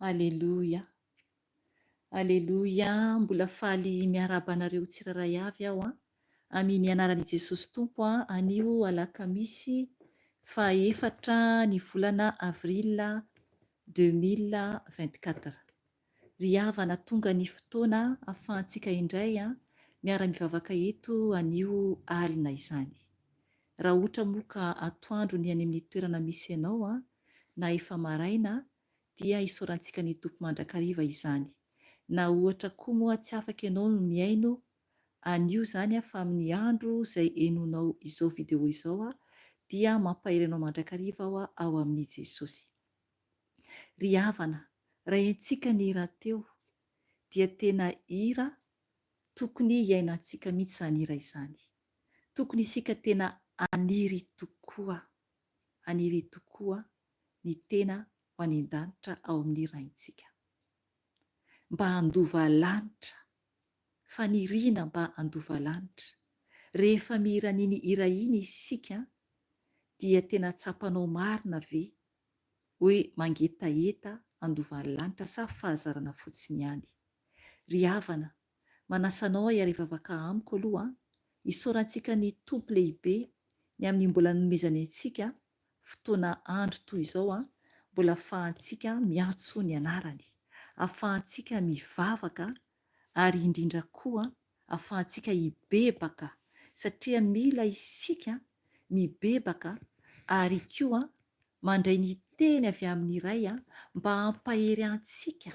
Aleloia, aleloia, mbola faly miaraba anareo tsiraray avy aho amin'ny anaran'i Jesosy Tompo anio alakamisy 4 ny volana avrila 2024. Ry havana tonga ny fotoana ahafahantsika indray miara-mivavaka eto anio alina izany. Raha ohatra moa ka atoandro ny any amin'ny toerana misy ianao na efa maraina dia isaorantsika ny tompo mandrakariva izany. Na ohatra koa moa tsy afaka ianao no miaino anio zany fa amin'ny andro izay enonao izao video izao dia mampahery anao mandrakariva ao amin'ny Jesosy. Ry havana, raha entsika ny hira teo dia tena hira tokony iainantsika mihitsy izany hira izany. Tokony isika tena aniry tokoa ny tena ho any an-danitra ao amin'ny raintsika. Mba handova lanitra, faniriana mba handova lanitra. Rehefa mihira an'iny hira iny isika dia tena tsapanao marina ve hoe mangetaeta handova lanitra sa fahazarana fotsiny ihany. Ry havana, manasanao iary vavaka amiko aloha isaorantsika ny tompo lehibe ny amin'ny mbola nomezany antsika fotoana andro toy izao mbola ahafahantsika miantso ny anarany, ahafahantsika mivavaka ary indrindra koa ahafahantsika hibebaka, satria mila isika mibebaka ary koa mandray ny teny avy amin'ny iray mba hampahery antsika,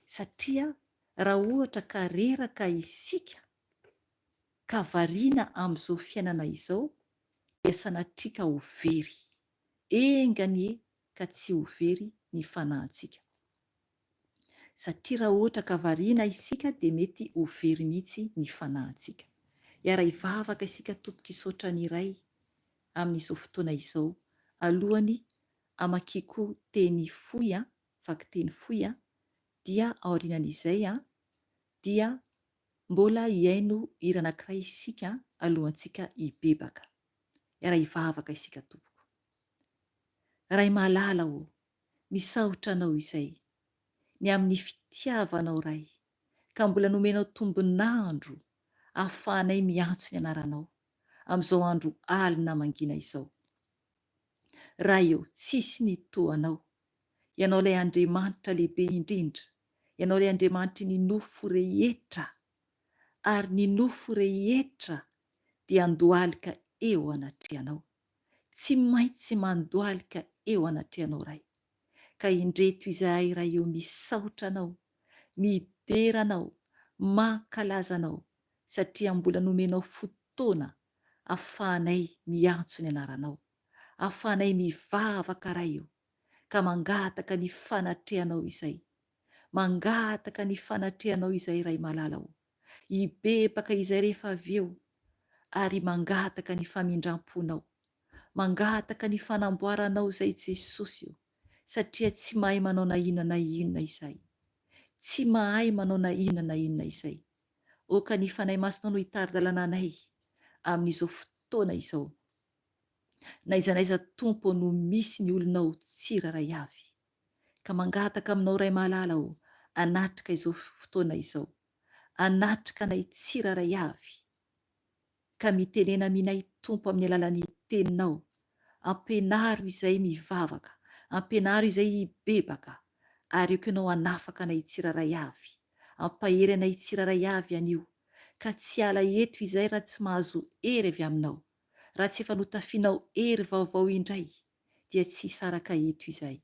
satria raha ohatra ka reraka isika ka variana amin'izao fiainana izao dia sanatrika ho very, engany ka tsy ho very ny fanahintsika, satria raha ohatra ka variana isika dia mety ho very mihitsy ny fanahintsika. Iara hivavaka isika tompoka isaotrany iray amin'izao fotoana izao, alohany amakiko teny fohy vaky teny fohy dia aorianan'izay dia mbola hiaino hira anankiray isika alohantsika hibebaka. Iara hivavaka isika tompoko. Ray malala o, misaotra anao izay ny amin'ny fitiavanao ray, ka mbola nomenao tombonandro ahafahanay miantso ny anaranao amin'izao andro alina mangina izao. Ray eo, tsisy ny toanao, ianao ilay Andriamanitra lehibe indrindra, ianao ilay Andriamanitra ny nofo rehetra, ary ny nofo rehetra dia andohalika eo anatrehanao, tsy maintsy mandohalika eo anatrehanao ray. Ka indreto izahay ray eo misaotra anao, mideranao, mankalazanao, satria mbola nomenao fotoana ahafahanay miantso ny anaranao, ahafahanay mivavaka ray eo, ka mangataka ny fanatrehanao izay, mangataka ny fanatrehanao izay ray malala o, hibebaka izay rehefa avy eo, ary mangataka ny famindramponao, mangataka ny fanamboaranao izay Jesosy io, satria tsy mahay manao na inona na inona izay, tsy mahay manao na inona na inona izay. Oka ny fanahy masinao no hitari-dalana anay amin'izao fotoana izao, na iza na iza tompo no misy ny olonao tsiraray avy, ka mangataka aminao ray malala o, anatrika izao fotoana izao, anatrika anay tsiraray avy, ka mitenena aminay tompo amin'ny alalan'ny teninao, ampenaro izay mivavaka, ampenaro izay hibebaka, ary eo ianao anafaka anay tsiraray avy, ampahery anay tsiraray avy anio, ka tsy ala eto izay raha tsy mahazo hery avy aminao, raha tsy efa notafianao hery vaovao indray, dia tsy saraka eto izay.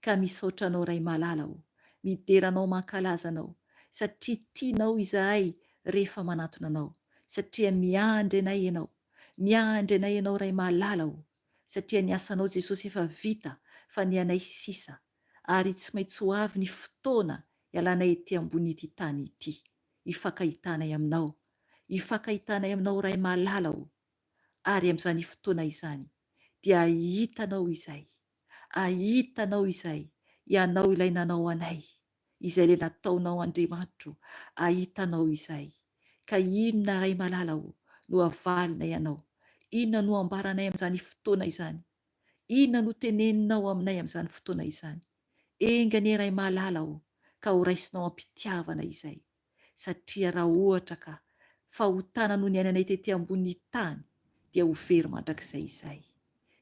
Ka misaotra anao ray malala o, mideranao mankalazanao, satria tianao izahay rehefa manatona anao, satria miandry anay ianao, miandry anay ianao ray malala o, satria ny asanao Jesosy efa vita fa ny anay sisa, ary tsy maintsy ho avy ny fotoana ialanay ety ambony ity tany ity, ifakahitanay aminao, ifakahitanay aminao ray malala o, ary amin'izany fotoana izany dia ahitanao izay, ahitanao izay, ianao ilay nanao anay, izay le nataonao Andriamanitro, ahitanao izay. Ka inona ray malala o no avalina ianao, inona no ambaranay amin'izany fotoana izany, inona no teneninao aminay amin'izany fotoana izany, engane ray malala o, ka ho raisinao ampitiavana izay, satria raha ohatra ka fahotana no ny ainanay tety ambony tany dia ho very mandrakizay izay.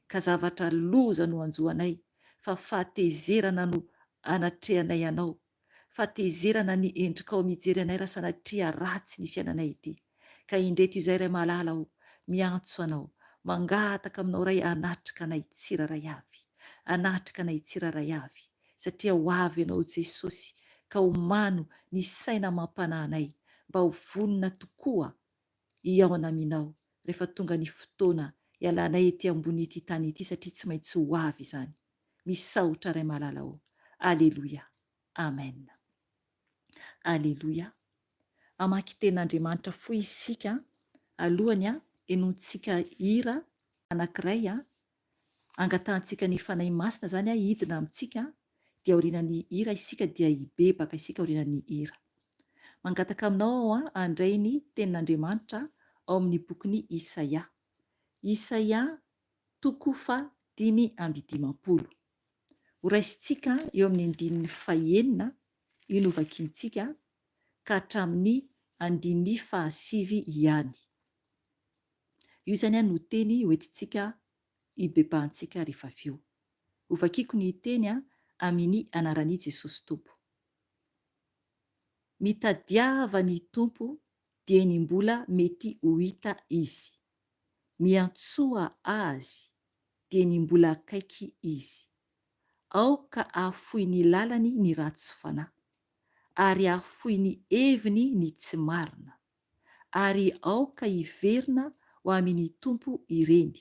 Ka zavatra loza no anjoanay, fa fahatezerana no anatrehanay anao, fahatezerana ny endrikao mijery anay raha sanatria ratsy ny fiainanay ity. Ka indreto izay ray malala o, miantso anao, mangataka aminao ray, anatrika anay tsiraray avy, anatrika anay tsiraray avy, satria ho avy ianao Jesosy, ka homano ny saina mampanahinay, mba ho vonona tokoa hiaona aminao rehefa tonga ny fotoana ialanay ety ambony ity tany ity, satria tsy maintsy ho avy izany. Misaotra ray malala o. Aleluia. Amen. Aleluia. Amaky ten'Andriamanitra foy isika alohany enontsika hira anankiray angatahantsika ny fanahy masina zany hidina amintsika, dia aorianan'ny hira isika dia hibebaka isika aorianan'ny hira. Mangataka aminao andray ny tenin'Andriamanitra ao amin'ny bokin'ny Isaia. Isaia 5:20. Ho raisintsika eo amin'ny andinin'ny 9 io no vakintsika ka hatramin'ny andin'ny 7 ihany. Io zany no teny hoentintsika hibebahantsika rehefa avy eo. Ho vakiko ny teny amin'ny anaran'i Jesosy Tompo. mitadiava ny tompo dia ny mbola mety ho hita izy, miantsoa azy dia ny mbola akaiky izy. Aoka afoy ny lalany ny ratsy fanahy, ary afoy ny heviny ny tsy marina, ary aoka hiverina ho amin'ny tompo ireny,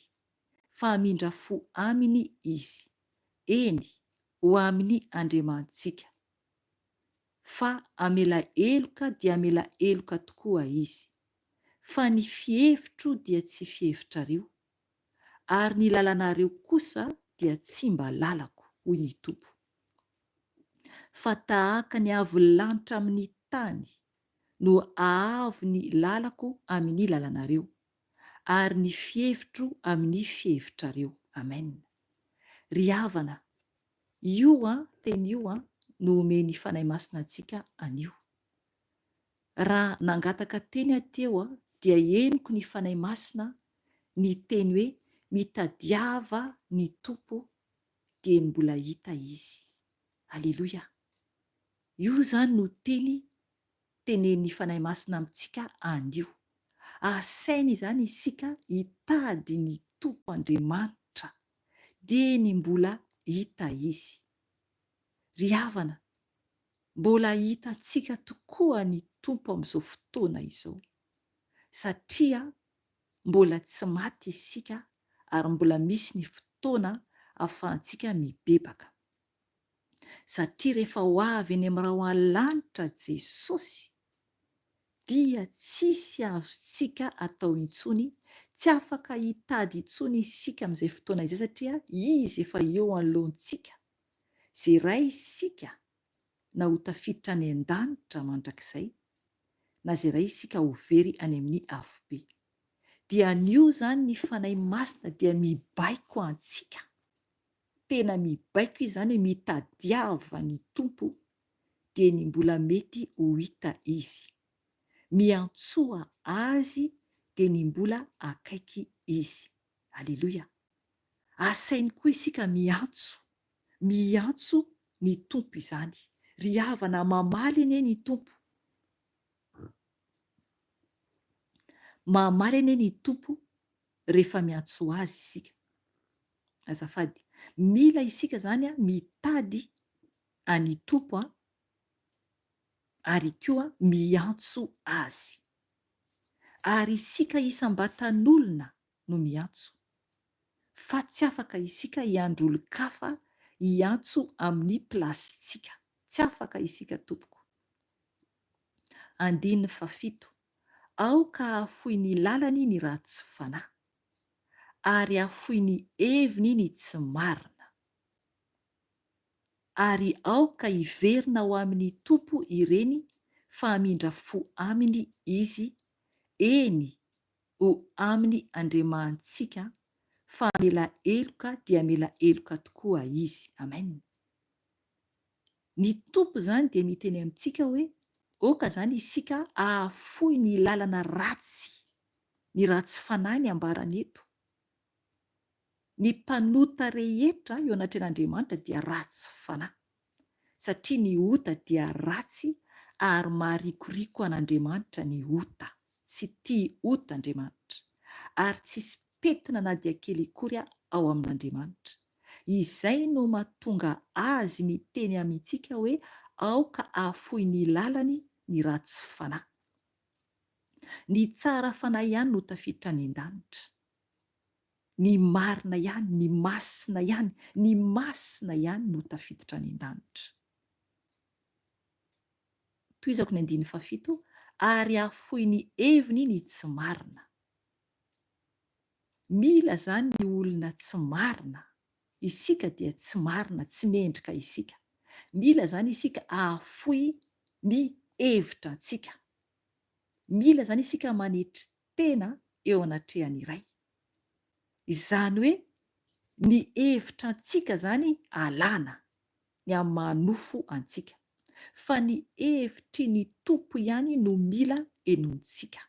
fa hamindra fo aminy izy, eny ho amin'ny Andriamantsika. Fa amela eloka dia amela eloka tokoa izy, fa ny fihevitro dia tsy fihevitrareo, ary ny lalanareo kosa dia tsy mba lalako, hoy ny tompo. Fa tahaka ny avo lanitra amin'ny tany no ahavo ny lalako amin'ny lalanareo, ary ny fihevitro amin'ny fihevitrareo. Amen. Ry havana, io teny io no omeny fanahy masina antsika anio. Raha nangataka teny ateo dia henoko ny fanahy masina ny teny hoe mitadiava ny tompo dia ny mbola hita izy. Aleloia. Io zany no tenen'ny fanahy masina amintsika anio. Asainy zany isika hitady ny tompo Andriamanitra dia ny mbola hita izy. Ry havana, mbola hitantsika tokoa ny tompo amin'izao fotoana izao, satria mbola tsy maty isika ary mbola misy ny fotoana ahafahantsika mibebaka. Satria rehefa ho avy eny amin'ny rahoan'ny Jesosy dia tsisy azontsika atao intsony, tsy afaka hitady intsony isika amin'izay fotoana izay, satria izy efa eo anoloantsika. Izay ray isika na ho tafiditra any an-danitra mandrakizay, na izay ray isika ho very any amin'ny afobe, dia anio zany ny fanahy masina dia mibaiko antsika. Tena mibaiko izy zany hoe mitadiava ny tompo dia ny mbola mety ho hita izy, miantsoa azy dia ny mbola akaiky izy. Aleloia. Asainy koa isika miantso ny tompo izany. Ry havana, mamaly ene ny tompo. Mamaly ene ny tompo rehefa miantso azy isika. Azafady, mila isika zany mitady any tompo ary koa miantso azy. Ary isika isam-batan'olona no miantso, fa tsy afaka isika hiandrolon-kafa hiantso amin'ny plasitsika. Tsy afaka isika tompoko. 7, aoka afoy ny lalany ny ratsy fanahy, ary afoy ny heviny ny tsy marina, ary aoka hiverina ho amin'ny tompo ireny, fa hamindra fo aminy izy, eny ho amin'ny Andriamantsika, fa mela eloka dia mela eloka tokoa izy. Amen. Ny tompo zany dia miteny amintsika hoe oka zany isika ahafoy ny lalana ratsy, ny ratsy fanahy ny ambarany eto. Ny mpanota rehetra eo anatren'Andriamanitra dia ratsy fanahy, satria ny ota dia ratsy ary maharikoriko an'Andriamanitra ny ota. Tsy tia ota Andriamanitra, ary tsisy petina na dia kely akory ao amin'Andriamanitra. Izay no mahatonga azy miteny amintsika hoe aoka afoy ny lalany ny ratsy fanahy. Ny tsara fanahy ihany no tafiditra any an-danitra. Ny marina ihany, ny masina ihany no tafiditra any an-danitra. Toizako ny 7, ary afoy ny heviny ny tsy marina. Mila zany ny olona tsy marina. Isika dia tsy marina, tsy mendrika isika. Mila zany isika afoy ny hevitra antsika. Mila zany isika manetry tena eo anatrehan'ny iray. Izany hoe ny hevitra antsika zany alana ny amin'ny manofo antsika, fa ny hevitry ny tompo ihany no mila enontsika.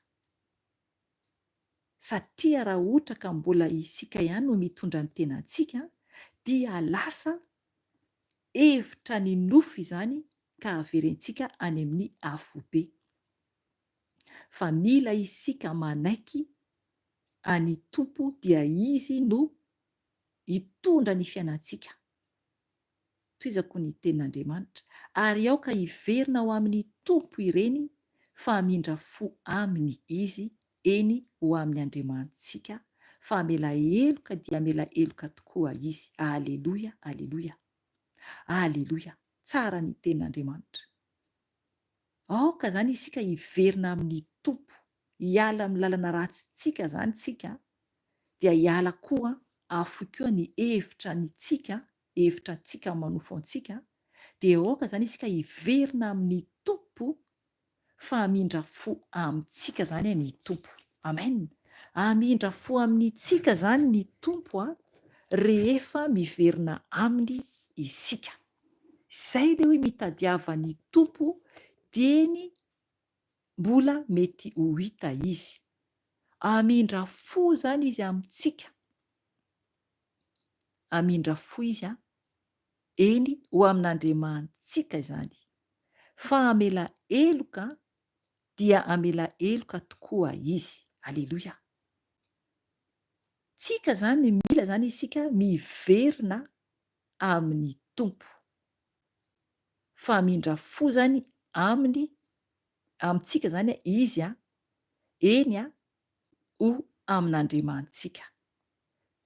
Satria raha ohatra ka mbola isika ihany no mitondra ny tenantsika, dia lasa hevitra ny nofo izany ka averentsika any amin'ny afobe. Fa mila isika manaiky any tompo dia izy no hitondra ny fiainantsika. Toizako ny tenin'Andriamanitra. Ary aoka hiverina ao amin'ny tompo ireny fa hamindra fo aminy izy eny ho amin'ny Andriamanitsika. Fa mela eloka dia mela eloka tokoa izy. Aleluia, aleluia, aleluia. Tsara ny tenin'Andriamanitra. Aoka zany isika hiverina amin'ny tompo, hiala amin'ny lalana ratsintsika zany tsika, dia hiala koa afoy koa ny hevitra nitsika, hevitra antsika manofo antsika, dia aoka zany isika hiverina amin'ny tompo fa hamindra fo amintsika zany ny tompo. Amen. Hamindra fo amintsika zany ny tompo rehefa miverina aminy isika. Izay le hoe mitadiava ny tompo dieny mbola mety ho hita izy. Hamindra fo zany izy amintsika. Hamindra fo izy eny ho amin'Andriamanitsika izany. Fa hamela eloka dia hamela eloka tokoa izy. Aleluia. Tsika zany mila zany isika miverina amin'ny tompo. Fa hamindra fo zany amintsika zany izy eny ho amin'Andriamanitsika.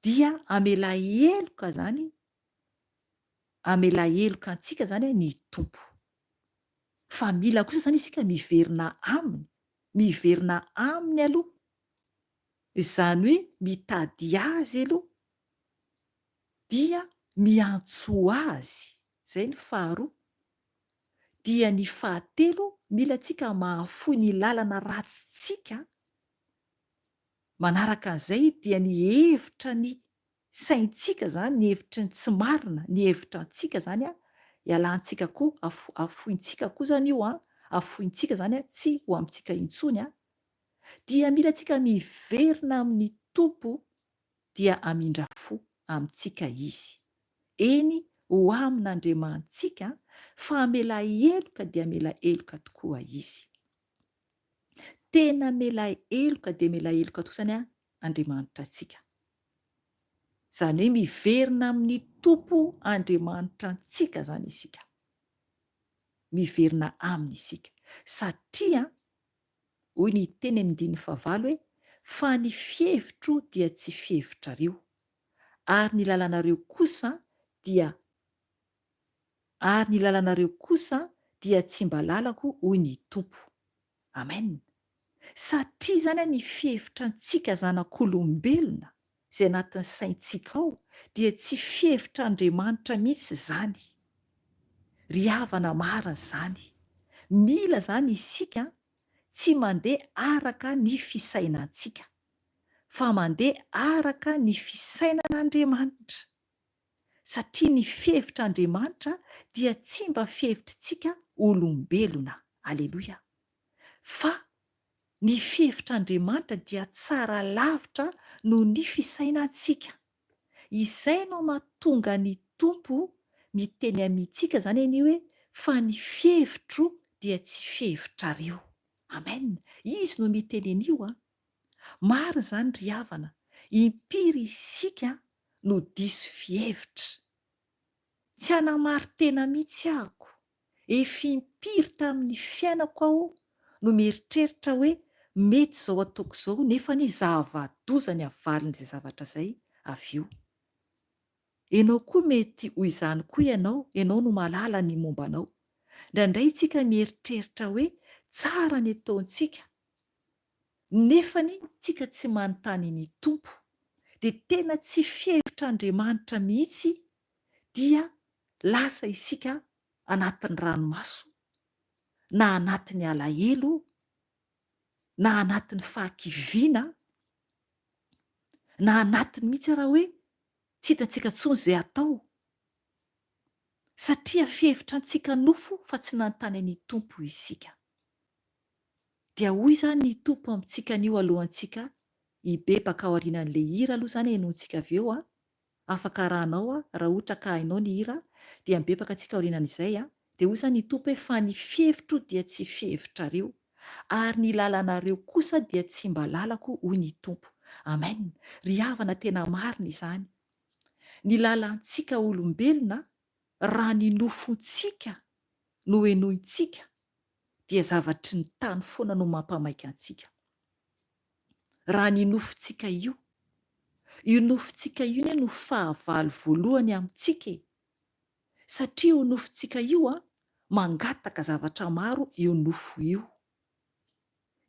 Dia hamela eloka zany, hamela eloka antsika zany ny tompo. Fa mila kosa zany isika miverina aminy aloha. Izany hoe mitady azy aloha, dia miantso azy. Zay ny faharoa. Dia ny fahatelo, mila tsika mahafoy ny lalana ratsintsika. Manaraka an'izay dia ny hevitra ny saintsika zany, ny hevitra ny tsy marina, ny hevitra antsika zany ialantsika koa, afointsika koa zany io afointsika zany tsy ho amintsika intsony dia mila tsika miverina amin'ny tompo dia hamindra fo amintsika izy. Eny ho amin'Andriamanitsika fa hamela eloka dia mela eloka tokoa izy. Tena mela eloka dia mela eloka tokoa zany Andriamanitra antsika. Zany hoe miverina amin'ny tompo Andriamanitra antsika zany isika. Miverina aminy isika. Satria hoy ny teny amin'ny 15 hoe fa ny fievitro dia tsy fievitrareo, ary ny lalanareo kosa dia tsy mba lalako hoy ny tompo. Amen. Satria zany ny fievitra antsika zanak'olombelona izay anatin'ny saintsika ao dia tsy fievitra Andriamanitra mihitsy zany. Ry havana marina zany. Mila zany isika tsy mandeha araka ny fisainantsika, fa mandeha araka ny fisainan'Andriamanitra. Satria ny fievitran'Andriamanitra dia tsy mba fievitrintsika olombelona. Aleluia. Fa ny fievitran'Andriamanitra dia tsara lavitra noho ny fisainantsika. Izay no mahatonga ny tompo miteny amintsika zany eny hoe fa ny fievitro dia tsy fievitrareo. Amen. Izy no miteny an'io Maro zany ry havana, impiry isika no diso fievitra. Tsy hanamary tena mihitsy ahako. Efa impiry tamin'ny fiainako aho no mieritreritra hoe mety zao ataoko zao nefa ny zava-doza ny avalin'izay zavatra izay avy eo. Ianao koa mety ho izany koa ianao no malala ny mombanao. Indraindray tsika mieritreritra hoe tsara ny ataontsika, nefany tsika tsy manontany ny tompo, dia tena tsy fievitr'Andriamanitra mihitsy, dia lasa isika anatin'ny ranomaso, na anatin'ny alahelo, na anatin'ny fahakiviana, na anatin'ny mihitsy raha hoe tsy hitantsika intsony izay atao. Satria fievitrantsika nofo fa tsy nanontany ny tompo isika. Dia hoy zany ny tompo amintsika an'io alohantsika hibebaka ao aorianan'ilay hira aloha zany hainoantsika avy eo afaka rahanao raha ohatra ka hainao ny hira dia mibebaka antsika aorianan'izay dia hoy izany ny tompo hoe fa ny fihevitro dia tsy fihevitrareo ary ny lalanareo kosa dia tsy mba lalako hoy ny tompo. Amen. Ry havana, tena marina izany. Ny lalantsika olombelona raha ny nofontsika no enointsika dia zavatry ny tany foana no mampamaika antsika. Raha ny nofontsika io nofontsika io no fahavalo voalohany amintsika satria io nofontsika io mangataka zavatra maro io nofo io.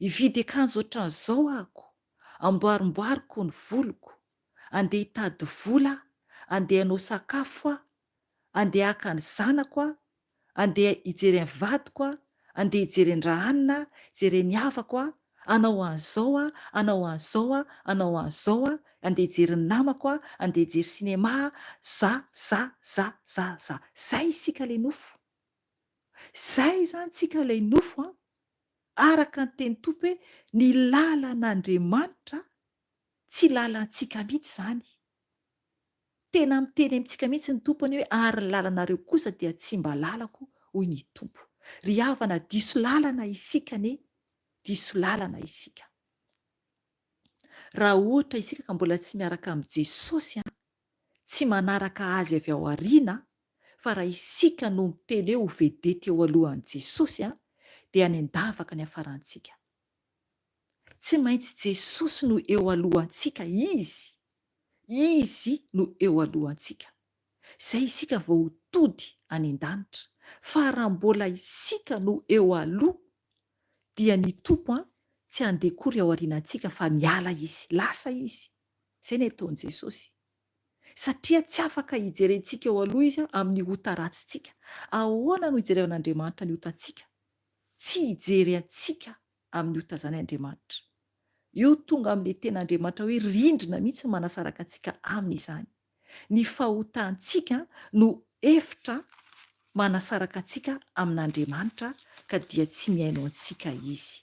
Hividy akanjo ohatran'izao ahako, amboarimboariko ny voloko, andeha hitady vola, andeha hanao sakafo, andeha haka ny zanako, andeha hijery ny vadiko, andeha hijery ny rahanina, hijery ny havako, anao an'izao, anao an'izao, anao an'izao, andeha hijery ny namako, andeha hijery sinema, zay isika ilay nofo. Zay izany tsika ilay nofo, araka ny teny tompo hoe ny lalan'Andriamanitra tsy lalantsika mihitsy izany. Tena miteny amintsika mihitsy ny tompony hoe ary ny lalanareo kosa dia tsy mba lalako hoy ny tompo. Ry havana, diso lalana isika anie, diso lalana isika. Raha ohatra isika ka mbola tsy miaraka amin'i Jesosy, tsy manaraka azy avy ao aoriana, fa raha isika no miteny hoe ho vedety eo alohan'i Jesosy, dia any an-davaka ny hafarantsika. Tsy maintsy Jesosy no eo alohantsika, izy no eo alohantsika. Izay isika vao hotody any an-danitra. Fa raha mbola isika no eo aloha, dia ny tompo tsy handeha kory ao aorianantsika fa miala izy, lasa izy. Izay ny ataon'i Jesosy. Satria tsy afaka hijerentsika eo aloha izy amin'ny ota ratsintsika. Ahoana no hijerevan'Andriamanitra ny otantsika? Tsy hijery antsika amin'ny ota izany Andriamanitra. Io tonga amin'ilay ten'Andriamanitra hoe rindrina mihitsy manasaraka antsika amin'izany. Ny fahotantsika no efitra manasaraka antsika amin'Andriamanitra ka dia tsy miaino antsika izy.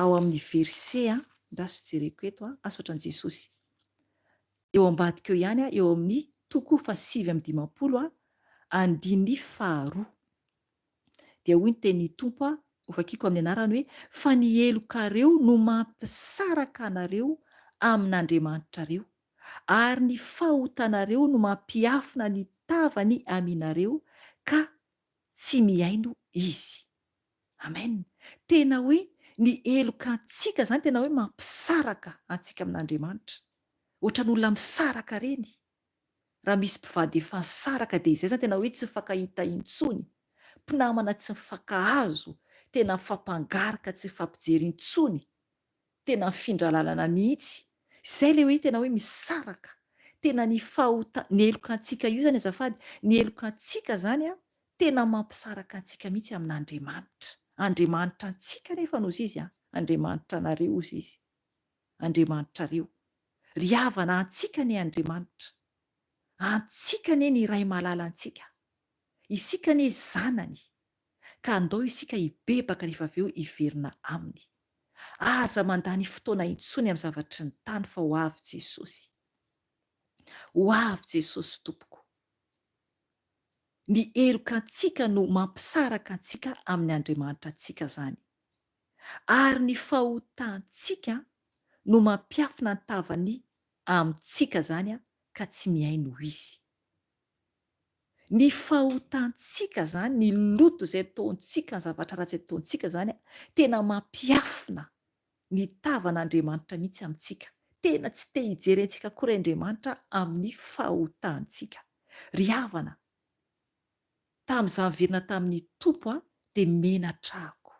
Ao amin'ny verse, ndaso jereko eto, asaotran'i Jesosy. Eo ambadika eo ihany, eo amin'ny toko 7:50, andiny 2. Dia hoy ny tenin'ny tompo, ho vakiako amin'ny anarany hoe fa ny elokareo no mampisaraka anareo amin'Andriamanitra reo, ary ny fahotanareo no mampiafina ny tavany aminareo ka tsy miaino izy. Amen. Tena hoe ny elokantsika izany tena hoe mampisaraka antsika amin'Andriamanitra. Ohatran'olona misaraka reny. Raha misy mpivady efa nisaraka dia izay izany tena hoe tsy mifankahita intsony. Mpinamana tsy mifankahazo, tena mifampangarika tsy mifampijery intsony, tena mifindra lalana mihitsy. Izay ilay hoe tena hoe misaraka. Tena ny elokantsika io izany azafady, ny elokantsika izany tena mampisaraka antsika mihitsy amin'Andriamanitra. Andriamanitra antsika nefa nozy izy, Andriamanitra anareo ozy izy. Andriamanitra reo. Ry havana, antsika ny Andriamanitra. Antsika ne ny ray malala antsika. Isika ne zanany. Ka andao isika hibebaka rehefa avy eo hiverina aminy. Aza mandany fotoana intsony amin'ny zavatry ny tany fa ho avy Jesosy. Ho avy Jesosy tompoko. Ny elokantsika no mampisaraka antsika amin'ny Andriamanitra antsika izany. Ary ny fahotantsika no mampiafina ny tavany amintsika izany ka tsy miaino izy. Ny fahotantsika izany, ny loto izay ataontsika, ny zavatra ratsy ataontsika izany, tena mampiafina ny tavan'Andriamanitra mihitsy amintsika. Tena tsy te hijery antsika akory Andriamanitra amin'ny fahotantsika. Ry havana, tamin'izaho niverina tamin'ny tompo dia menatra ako.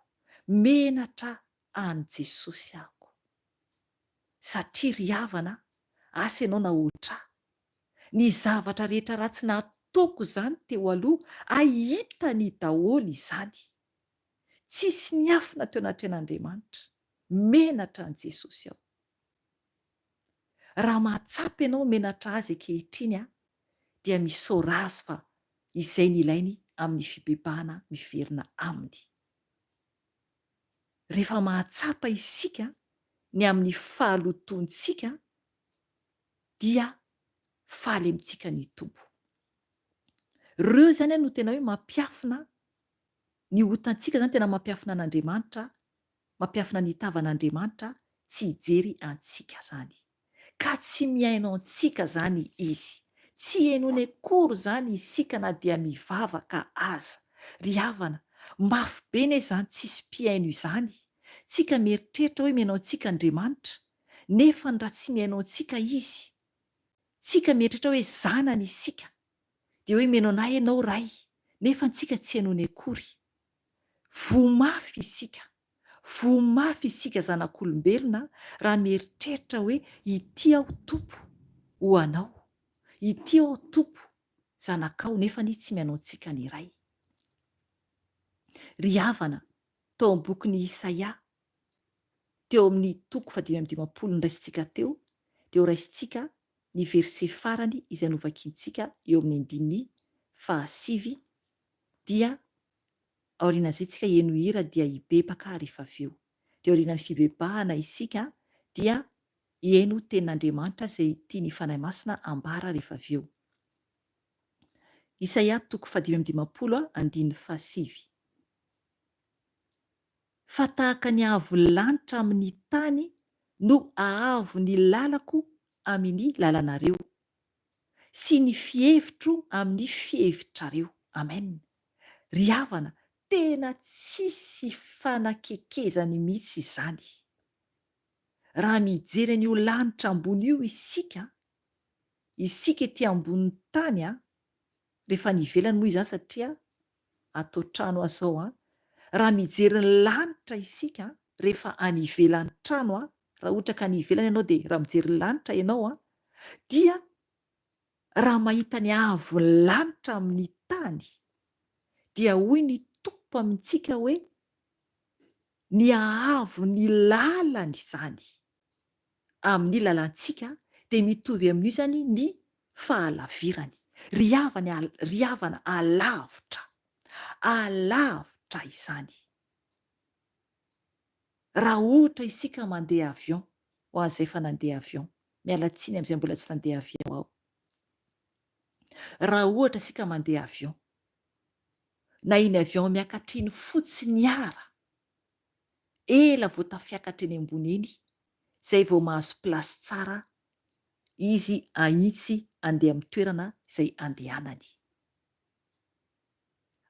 Menatra any Jesosy ako. Satria ry havana, asa ianao nahoatra. Ny zavatra rehetra ratsy nataoko izany teo aloha, ahitany daholo izany. Tsisy niafina teo anatren'Andriamanitra. Menatra any Jesosy aho. Raha mahatsapa ianao menatra azy ankehitriny, dia misaora azy fa izay ny ilainy amin'ny fibebahana miverina aminy. Rehefa mahatsapa isika ny amin'ny fahalotontsika, dia faly amintsika ny tompo. Reo zany no tena hoe mampiafina ny otantsika zany tena mampiafina an'Andriamanitra, mampiafina ny tavan'Andriamanitra, tsy hijery antsika zany. Ka tsy miaino antsika zany izy. Tsy hainony akory zany isika na dia mivavaka aza. Ry havana, mafy be ne zany tsisy mpiaino izany. Tsika mieritreritra hoe miaino antsika Andriamanitra, nefa ny raha tsy miaino antsika izy. Tsika mieritreritra hoe zanany isika, dia hoe miaino anay ianao ray, nefa antsika tsy hainony akory. Vomafy isika. Vomafy isika zanak'olombelona raha mieritreritra hoe ity aho tompo ho anao, ity aho tompo zanakao, nefa ny tsy miaino antsika ny iray. Ry havana, tao amin'ny bokin'ny Isaia, teo amin'ny toko 5:20 ny raisintsika teo, dia ho raisintsika ny verse farany izay novakiantsika eo amin'ny 7 dia aorian'izay tsika eno hira dia hibebaka rehefa avy eo. Dia aorian'ny fibebahana isika dia hieno tenin'Andriamanitra izay tiany fanahy masina ambara rehefa avy eo. Isaia toko 5:7. Fa tahaka ny ahavo lanitra amin'ny tany no ahavo ny lalako amin'ny lalanareo, sy ny fihevitro amin'ny fihevitrareo. Amen. Ry havana, tena tsisy fanakekezany mihitsy izany. Raha mijery an'io lanitra ambony io isika ety ambony tany, rehefa ny ivelany moa izany satria atao trano azao. Raha mijery ny lanitra isika rehefa any ivelan'ny trano, raha ohatra ka ny ivelany ianao dia raha mijery lanitra ianao, dia raha mahita ny ahavo lanitra amin'ny tany, dia hoy ny tompo amintsika hoe ny ahavo ny lalany izany. Amin'ny lalantsika dia mitovy amin'io zany ny fahalavirany. Ry havana, alavitra izany. Raha ohatra isika mandeha avion, ho an'izay fa nandeha avion, miala tsiny amin'izay mbola tsy nandeha avion aho. Raha ohatra isika mandeha avion, na iny avion miakatra iny fotsiny ara, ela vao tafiakatra eny ambony eny, izay vao mahazo plasy tsara, izy ahitsy andeha amin'ny toerana izay andehanany.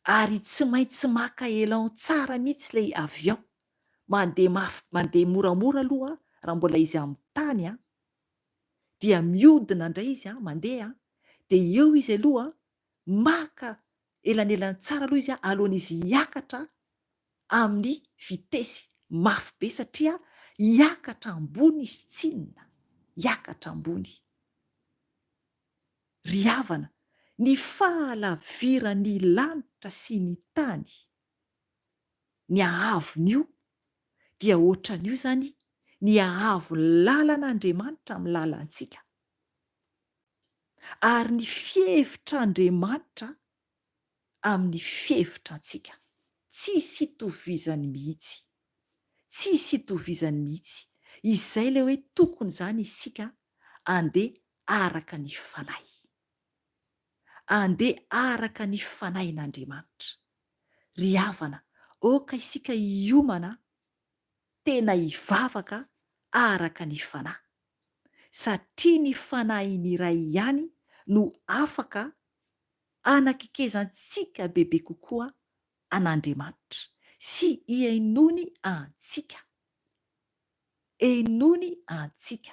Ary tsy maintsy maka elan tsara mihitsy ilay avion, mandeha moramora aloha raha mbola izy amin'ny tany, dia miodina indray izy mandeha, dia eo izy aloha maka elanelany tsara aloha izy alohan'izy hiakatra amin'ny vitesy mafy be, satria hiakatra ambony izy tsinona, hiakatra ambony. Ry havana, ny fahalaviran'ny lanitra sy ny tany, ny ahavon'io dia ohatran'io zany ny ahavo lalan'Andriamanitra amin'ny lalantsika. Ary ny fihevitr'Andriamanitra amin'ny fihevitrantsika. Tsisy itovizany mihitsy. Tsisy itovizany mihitsy. Izay ilay hoe tokony zany isika andeha araka ny fanahy. Andeha araka ny fanahin'Andriamanitra. Ry havana, oka isika hiomana tena hivavaka araka ny fanahy. Satria ny fanahiny iray ihany no afaka anakekezantsika bebe kokoa an'Andriamanitra sy hiainony antsika. Hainony antsika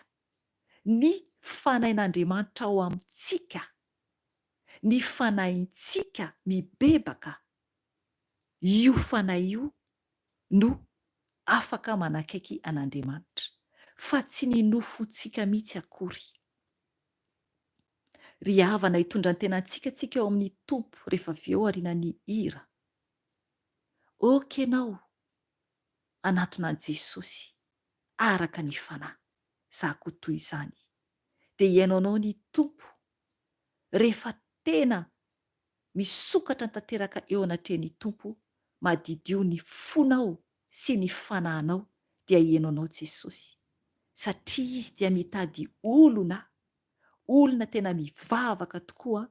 ny fanahin'Andriamanitra ao amintsika, ny fanahintsika mibebaka. Io fanahy io no afaka manakaiky an'Andriamanitra, fa tsy ny nofontsika mihitsy akory. Ry havana, hitondra ny tenantsika tsika eo amin'ny tompo rehefa avy eo aorian'ny hira. Okenao anatonan'i Jesosy araka ny fanahy, zako toy izany, dia hiainao anao ny tompo rehefa tena misokatra tanteraka eo anatrehan'ny tompo, madidio ny fonao sy ny fanahinao, dia hiainao anao Jesosy, satria izy dia mitady olona tena mivavaka tokoa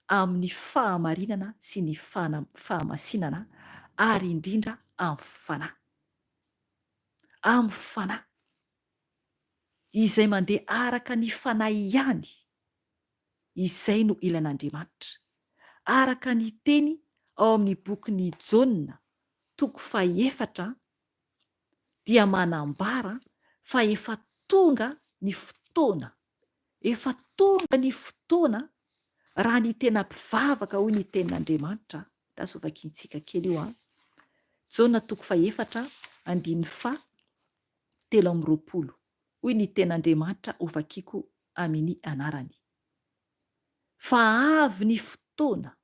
amin'ny fahamarinana sy ny fahamasinana ary indrindra amin'ny fanahy. Amin'ny fanahy izay mandeha araka ny fanahy ihany, izay no ilan'Andriamanitra. Araka ny teny ao amin'ny bokyny Jaona 4 dia manambara fa efa tonga ny fotoana, efa tonga ny fotoana raha ny tena mpivavaka hoy ny tenin'Andriamanitra. Raha vakiantsika kely io Jaona 4:7-20 hoy ny tenin'Andriamanitra ho vakiako amin'ny anarany. Fa avy ny fotoana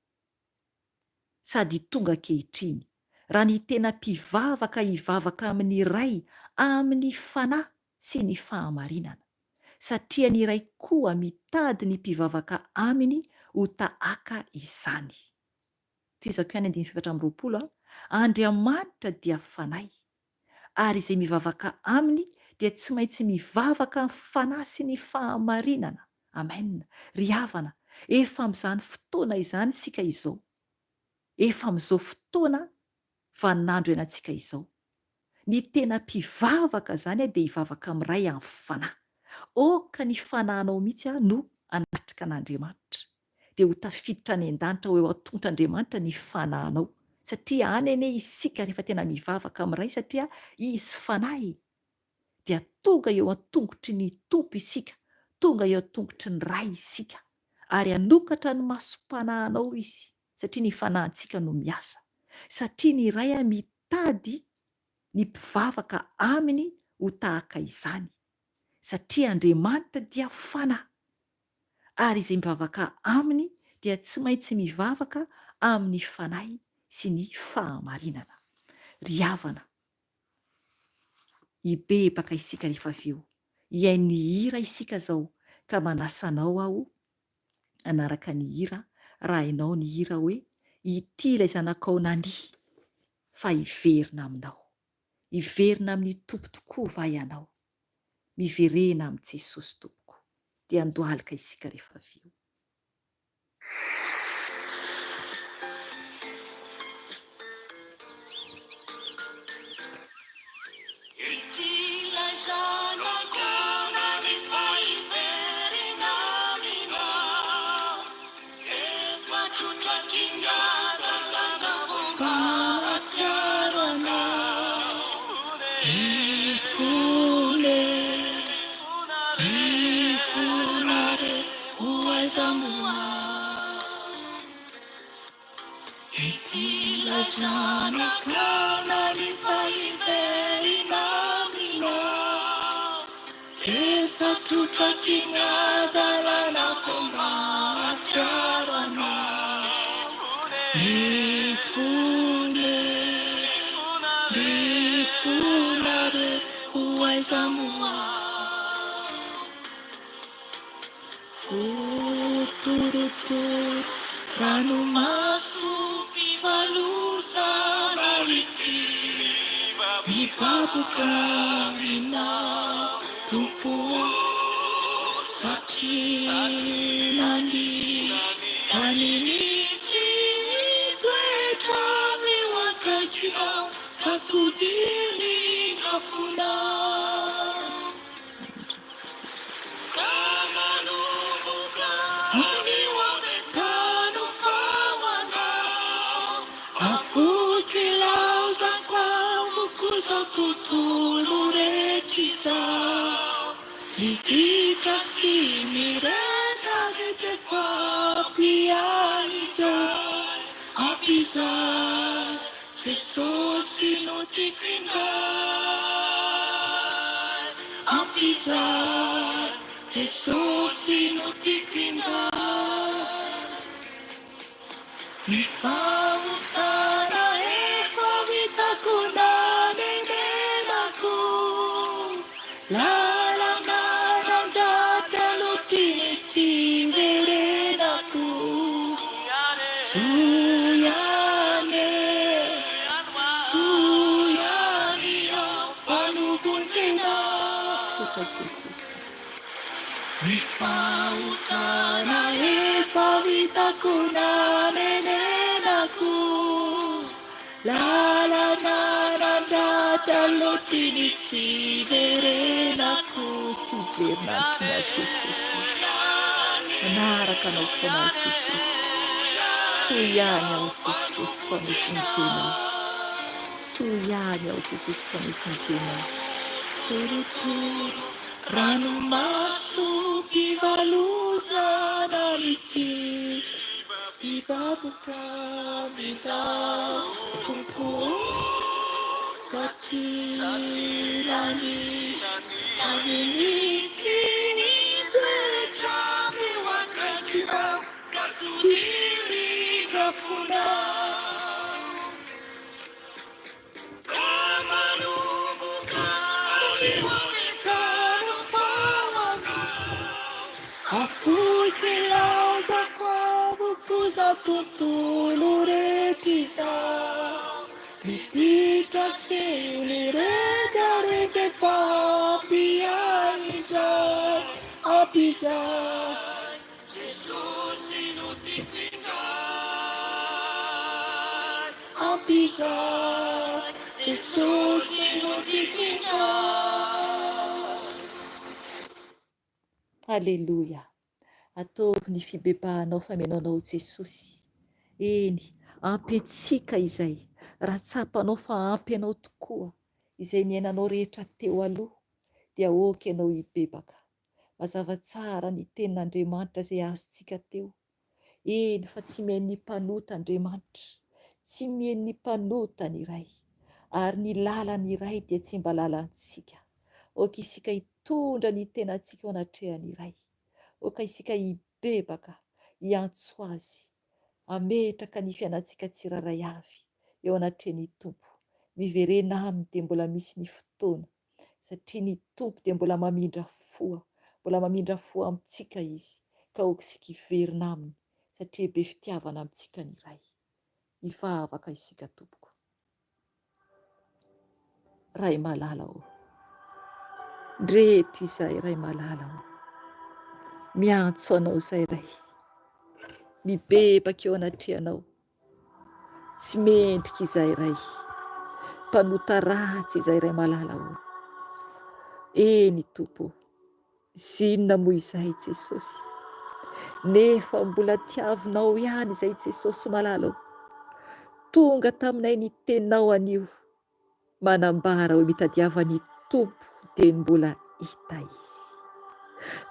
sady tonga ankehitriny raha ny tena mpivavaka hivavaka amin'ny iray amin'ny fanahy sy ny fahamarinana, satria ny iray koa mitady ny mpivavaka aminy ho tahaka izany. Tizako ihany 7:20 Andriamanitra dia fanahy, ary izay mivavaka aminy dia tsy maintsy mivavaka amin'ny fanahy sy ny fahamarinana. Amen. Ry havana, efa amin'izany fotoana izany sika izao, efa amin'izao fotoana vaninandro ianantsika izao, ny tena mpivavaka zany dia hivavaka amin'iray amin'ny fanahy. Oka ny fanahinao mihitsy no anatrika an'Andriamanitra, dia ho tafiditra any an-danitra ho eo an-tongotr'Andriamanitra ny fanahinao, satria any anie isika rehefa tena mivavaka amin'iray, satria izy fanahy dia tonga eo an-tongotry ny tompo isika, tonga eo an-tongotry ny ray isika, ary anokatra ny masom-panahinao izy, satria ny fanahintsika no miasa, satria ny ray mitady ny mpivavaka aminy ho tahaka izany, satria Andriamanitra dia fanahy, ary izay mivavaka aminy dia tsy maintsy mivavaka amin'ny fanahy sy ny fahamarinana. Ry havana, hibebaka isika rehefa avy eo, hiay ny hira isika zao, ka manasanao aho anaraka ny hira, raha hainao ny hira hoe ity ilay zanakao nani, fa hiverina aminao, hiverina amin'ny tompo tokoa va ianao, miverena amin'ny Jesosy tompoko. Dia andohalika isika rehefa avy eo. ny fahotana efa vitako nanenenako lalana nandratra loatry tsy verenako tsy verinantsy na Jesosy manaraka anao foana Jesosy soa ihany aho Jesosy fa mifonjenao soa ihany aho Jesosy fa mifonjenao torotoro ranomaso mpivalozana mity mpibaboka midavoko satria lany aminitsy ny toetra mewakakiva katodimy grafona kamanomboka alewametano fawaka afoky laozako avoko za tontolo rehetra mipitra sely rehetrarehetra fa ampiaizay ampizay Jesosy no tipindray ampizay Jesosy no tipindray. Alleluia. Ataovy ny fibebahanao famenoanao Jesosy. Eny, ampy antsika izay. Ratsapanao fa ampy anao tokoa. Izay niainanao rehetra teo aloha dia aoka ianao hibebaka. Mazava tsara ny tenin'Andriamanitra izay azontsika teo. Eny, fa tsy mihaino ny mpanota Andriamanitra. Tsy mihaino ny mpanota ny iray. Ary ny lalany iray dia tsy mba lalantsika. Oka isika hitondra ny tenantsika ao anatrehany iray. Oka isika hibebaka, hiantso azy, ametraka ny fiainantsika tsiraray avy eo anatrehany Tompo. Miverena aminy dia mbola misy ny fotoana, satria ny Tompo dia mbola mamindra foa amintsika izy, ka oka isika hiverina aminy, satria be fitiavana amintsika ny iray. Vavaka isika Tompoko. Ray malala o. Ndreto izay ray malala o. Miantso anao izay ray. Mibebaka eo anatrehanao. Tsy mendrika izay ray. Mpanota ratsy izay ray malala o. Eny Tompo. Zinona moa izay Jesosy. Nefa mbola tiavinao ihany izay Jesosy malala o. Tonga taminay ny teninao anio. Manambara hoe mitadiavany Tompo dia mbola hita izy.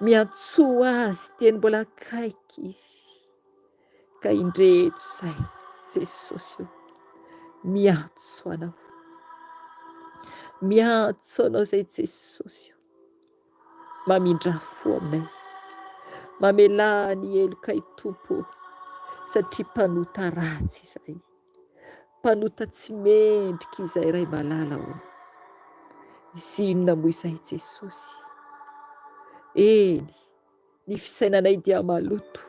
Miantsoa azy dia mbola akaiky izy. Ka indreto izay Jesosy o. Miantso anao. Miantso anao izay Jesosy o. Mamindra fo aminay. Mamela ny heloka Tompo satria mpanota ratsy izay. Mpanota tsy mendrika izay ray malala o. Zinona moa izay Jesosy. Eny, ny fisainanay dia maloto.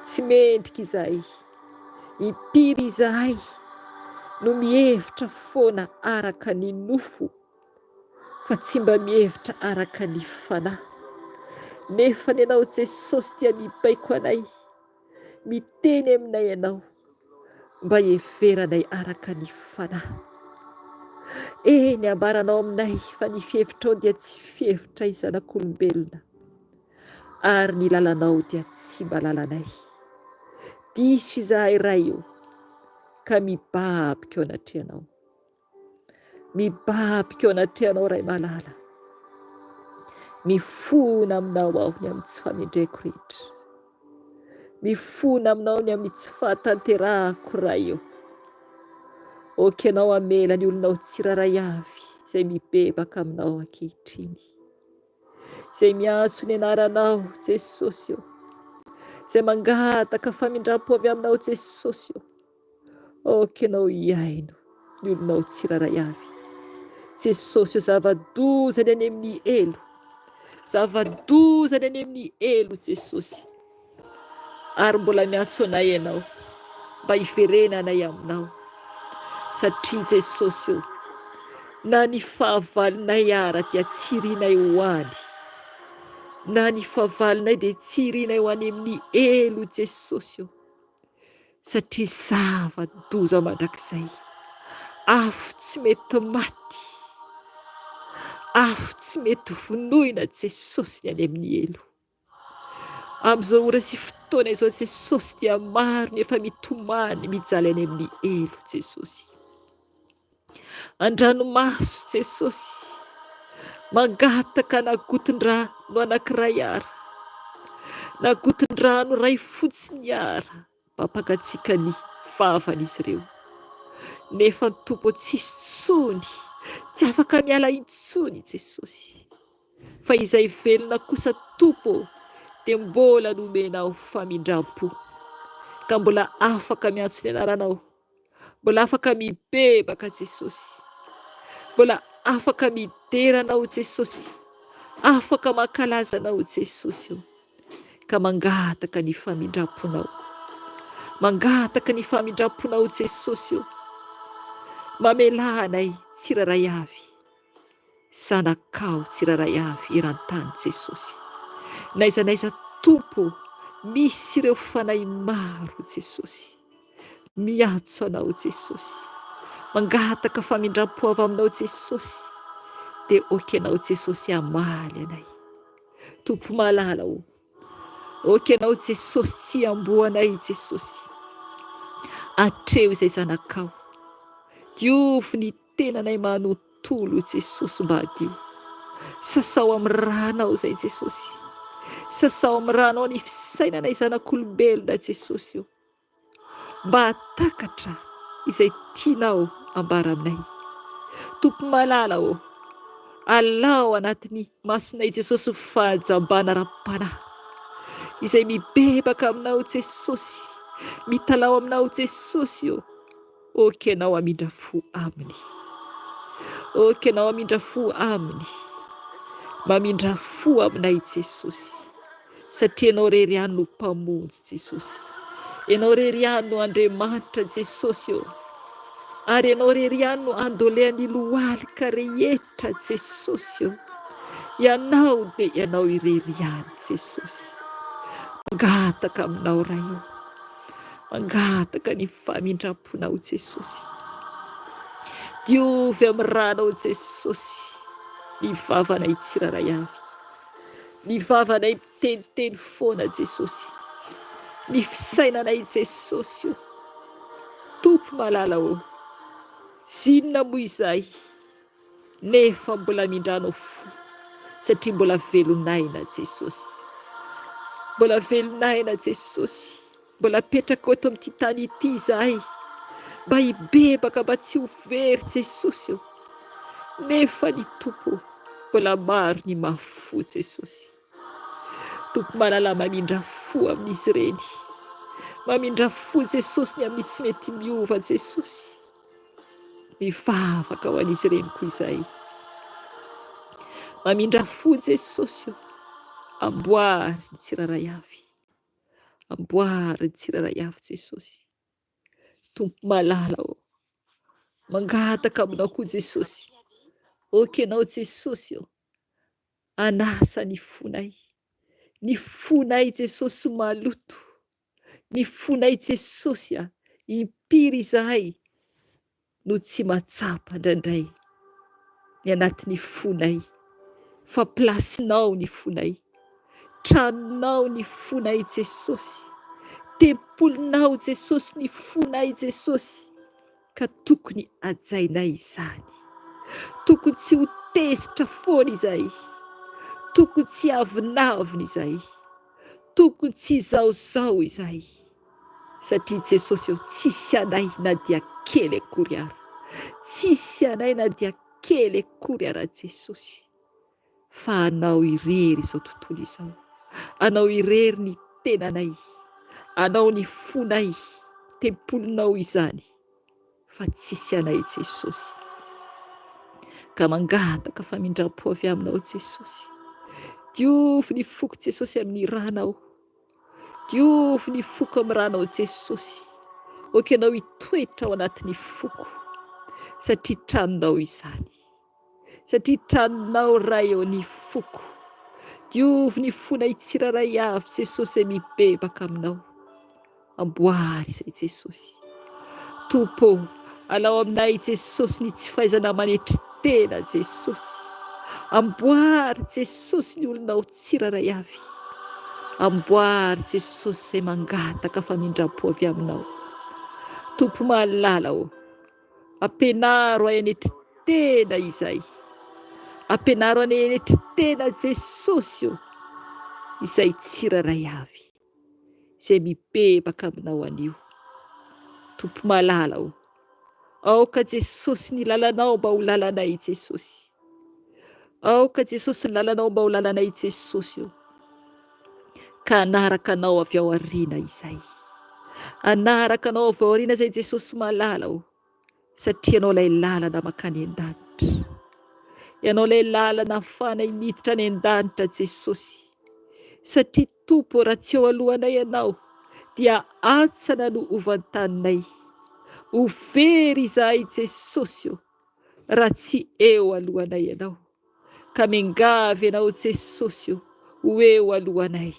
Tsy mendrika izay. Impiry izahay no mihevitra foana araka ny nofo, fa tsy mba mihevitra araka ny fanahy. Nefa ny anao Jesosy dia mibaiko anay, miteny aminay ianao, mba heveranay araka ny fanahy. Eny, ambaranao aminay fa ny fihevitrao dia tsy fihevitra izanak'olombelona, ary ny lalanao dia tsy mba lalanay. Diso izahay ray io, ka mibabika eo anatrehanao. Mibabika eo anatrehanao ray malala. Mifona aminao aho ny amin'ny tsy famendreko rehetra. Mifona aminao ny amin'ny tsy fahatanterahako ray io. Oka ianao amela ny olonao tsiraray avy izay mibebaka aminao ankehitriny, izay miantso ny anaranao Jesosy io, izay mangataka famindram-po avy aminao Jesosy io. Oka ianao hiaino ny olonao tsiraray avy. Jesosy io, zavadozany any amin'ny elo, zavadozany any amin'ny elo Jesosy. Ary mbola miantso anay ianao mba hiverenanay aminao, satria Jesosy io, na ny fahavalonay ara dia tsirianay ho any. na ny fahavalonay dia tsy irianay ho any amin'ny elo Jesosy io, satria zava-doza mandrakizay afo tsy mety maty, afo tsy mety vonoina Jesosy ny any amin'ny elo. Amin'izao ora sy fotoana izao Jesosy dia maro ny efa mitomany mijaly any amin'ny elo Jesosy. Andranomaso Jesosy mangataka nagoton-drano anankiray ara, nagoton-drano ray fotsiny ara mampakatsika ny vavan'izy ireo. Nefa ny Tompo tsisy tsony, tsy afaka miala intsony Jesosy, fa izay velona kosa Tompo dia mbola nomenao famindram-po, ka mbola afaka miantso ny anaranao, mbola afaka mibebaka Jesosy, mbola afaka mideranao Jesosy, afaka mankalazanao Jesosy io, ka mangataka ny famindram-ponao, mangataka ny famindram-ponao Jesosy io. Mamelanay tsiraray avy, zanakao tsiraray avy eran-tany Jesosy. Naizanaiza Tompo misy ireo fanahy maro Jesosy, miantso anao Jesosy, mangataka famindram-po avy aminao Jesosy, dia okenao Jesosy hamaly anay. Tompo malala o, okenao Jesosy tsy amboanay Jesosy, atreo izay zanakao, diovy ny tenanay manontolo Jesosy mba hadio, sasao amin'ny ranao izay Jesosy, sasao amin'ny ranao ny fisainanay zanak'olombelona Jesosy io, mba hatakatra izay tianao ambara aminay. Tompo malala o, alao anatin'ny masonay Jesosy fahajambana ra-panahy izay mibebaka aminao Jesosy, mitalao aminao Jesosy io. Okenao amindra fo aminy, okenao amindra fo aminy, mamindra fo aminay Jesosy, satria ianao rery ihany no mpamonjy Jesosy, ianao rery ihany no Andriamanitra Jesosy io, ary ianao rery ihany no andolean'ny lohalika rehetra Jesosy io. Ianao dia ianao irery ihany Jesosy. Mangataka aminao ray io, mangataka ny famindram-ponao Jesosy, diovy amin'ny ranao Jesosy ny vavanay tsiraray avy, ny vavanay miteniteny foana Jesosy, ny fisainanay Jesosy io. Tompo malala o, zinona moa izay nefa mbola mindranao fo, satria mbola velonaina Jesosy, mbola velonaina Jesosy, mbola petraka eto amin'ity tany ity izahay, mba hibebaka mba tsy ho very Jesosy io, nefa ny Tompo mbola maro ny mahafo Jesosy. Tompo malala mamindra fo amin'izy ireny, mamindra fo Jesosy ny amin'ny tsy mety miova Jesosy, mivavaka ho an'izy ireny koa izahay, mamindra fo Jesosy io. Amboary ny tsiraray avy, amboary ny tsiraray avy Jesosy. Tompo malala o, mangataka aminao koa Jesosy, okenao Jesosy io, anasa ny fonay Jesosy maloto, ny fonay Jesosy impiry izahay no tsy matsapa indraindray ny anatin'ny fonay, fa plasinao ny fonay, tranonao ny fonay Jesosy, tempolinao Jesosy ny fonay Jesosy, ka tokony ajainay izany, tokony tsy ho tezitra foana izay, tokony tsy avinavina izay, tokony tsy zaozao izay, satria Jesosy io tsisy anay na dia kely akory ara, tsisy anay na dia kely akory ara Jesosy, fa anao irery izao tontolo izao, anao irery ny tenanay, anao ny fonay, tempolinao izany, fa tsisy anay Jesosy. Ka mangataka famindram-po avy aminao Jesosy, diovy ny foko Jesosy amin'ny ranao, diovy ny foko amin'ny ranao Jesosy, okenao hitoetra ao anatin'ny foko, satria tranonao izany, satria tranonao ray eo ny foko, diovy ny fonay tsiraray avy Jesosy mibebaka aminao. Amboary izay Jesosy. Tompo, alao aminay Jesosy ny tsy fahaizana manetry tena Jesosy. Amboary Jesosy ny olonao tsiraray avy. Amboary Jesosy izay mangataka famindram-po avy aminao. Tompo mahalala o, ampianaro ay anetry tena izay. Ampianaro any anetry tena Jesosy o, izay tsiraray avy, izay mibebaka aminao anio. Tompo mahalala o, aoka Jesosy ny lalanao mba ho lalanay Jesosy. Aoka Jesosy ny lalanao mba ho lalanay Jesosy o. Ka anaraka anao avy ao aoriana izay. Anaraka anao avy ao aoriana izay Jesosy mahalala o, satria anao ilay lalana makany an-danitra. Ianao ilay lalana ahafahanay miditra any an-danitra Jesosy. Satria Tompo, raha tsy eo alohanay ianao dia antsana no hovan-taninay. Ho very izahay Jesosy o, raha tsy eo alohanay ianao. Ka miangavy ianao Jesosy o, ho eo alohanay.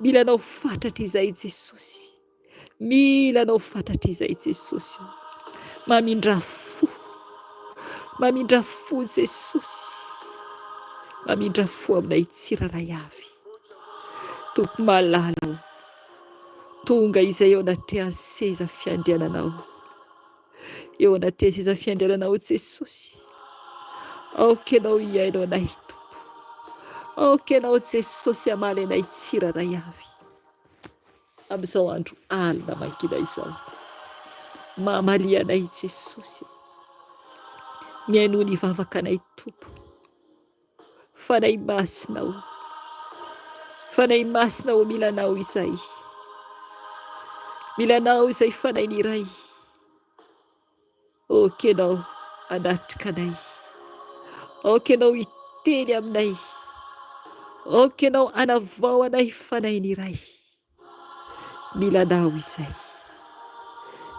Mila anao fatratra izay Jesosy. Mila anao fatratra izay Jesosy o. Mamindra fo. Mamindra fo Jesosy. Mamindra fo aminay tsiraray avy. Tompo mahalala o. Tonga izay eo anaty seza fiandriananao. Eo anaty seza fiandriananao Jesosy. Aoka ianao hiaino anay Tompo. Aoka ianao Jesosy hamaly anay tsiraray avy. Amin'izao andro alina mankina izao. Mamalia anay Jesosy. Miaino ny vavaka anay Tompo. Fanahy masina o. Fanahy masina o, milanao izay. Milanao izay fanahy ny iray. Aoka ianao anatrika anay. Aoka ianao hiteny aminay. Aoka ianao anavao anay fanahy ny iray. Milanao izay.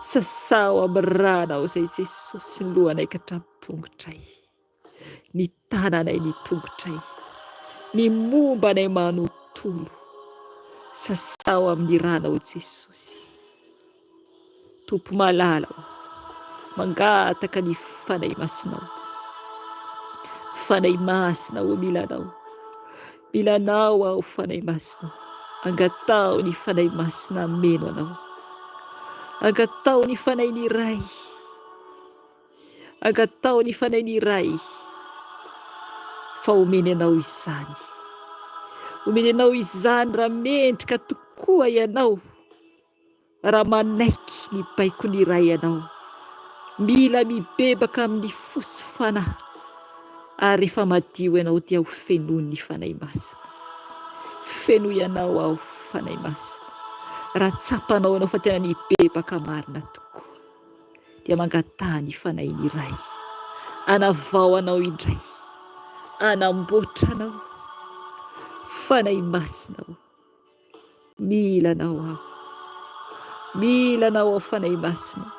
Sasao amin'ny ranao izay Jesosy ny lohanay ka hatramin'ny tongotray. Ny tananay ny tongotray. Ny momba anay manontolo. Sasao amin'ny ranao Jesosy. Tompo mahalala o, mangataka ny fanahy masinao. Fanahy masina o, milanao. Milanao aho fanahy masina. Angatao ny fanahy masina meno anao. Angatao ny fanahy ny iray. Angatao ny fanahy ny iray. Fa omeny anao izany. Omeny anao izany raha mendrika tokoa ianao. Raha manaiky ny baiko ny iray ianao. Mila mibebaka amin'ny fosy fanahy. Ary rehefa madio ianao dia ho fenoy ny fanahy masina. Fenoy ianao aho fanahy masina. Raha tsapanao ianao fa tena nibebaka marina tokoa, dia mangatany fanahy ny iray. Anavao anao indray. Anamboatra anao. Fanahy masina aho. Mila anao aho. Mila anao aho fanahy masina.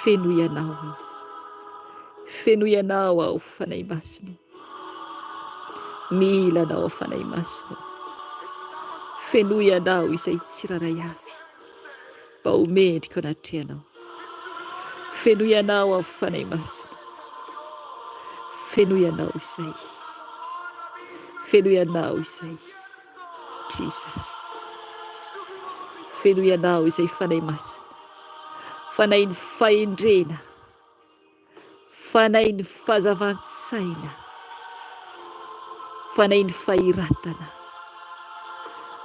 Fenoy anao aho. Fenoy anao aho fanahy masina. Mila anao aho fanahy masina. Fenoy anao izay tsiraray avy. Mba ho mendrika anaty anao. Fenoy anao aho fanahy masina. Fenoy anao izay. Fenoy anao izay. Jesus. Fenoy anao izay fanahy masina. Fanahy ny fahendrena. Fanahy ny fahazavan-tsaina. Fanahy ny fahiratana.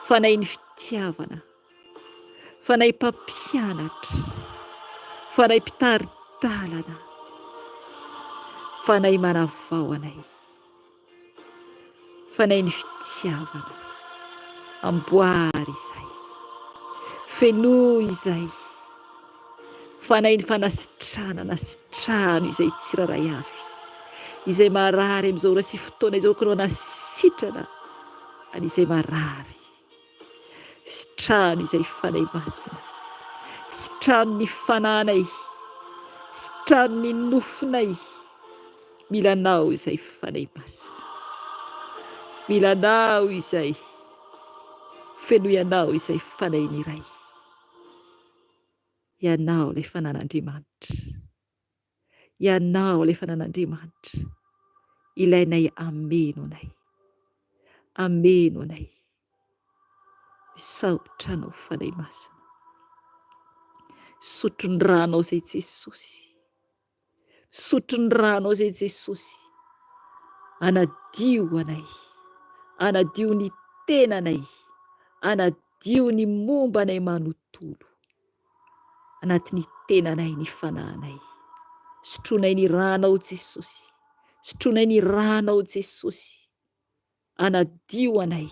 Fanahy ny fitiavana. Fanahy mpampianatra. Fanahy mpitari-dalana. Fanahy manavao anay. Fanahy ny fitiavana. Amboary izay. Fenoy izay. Fanahy ny fanasitrana, nasitrano izay tsiraray avy. Izay marary amin'izao raha sy fotoana izao koa nasitrana. An'izay marary. Sitrano izay fanahy masina. Sitrano ny fananay. Sitrano ny nofinay. Milanao izay fanahy masina. mila anao izay, feno ianao izay fanainy iray, ianao ilay fanan'Andriamanitra, ianao ilay fanan'Andriamanitra, ilainay ameno anay, ameno anay, misaotra anao fanahy masina, sotro ny ranao izay Jesosy, sotro ny ranao izay Jesosy, anadio anay, anadio ny tenanay, anadio ny momba anay manontolo, anatin'ny tenanay ny fanahinay, sotronay ny ranao Jesosy, sotronay ny ranao Jesosy, anadio anay,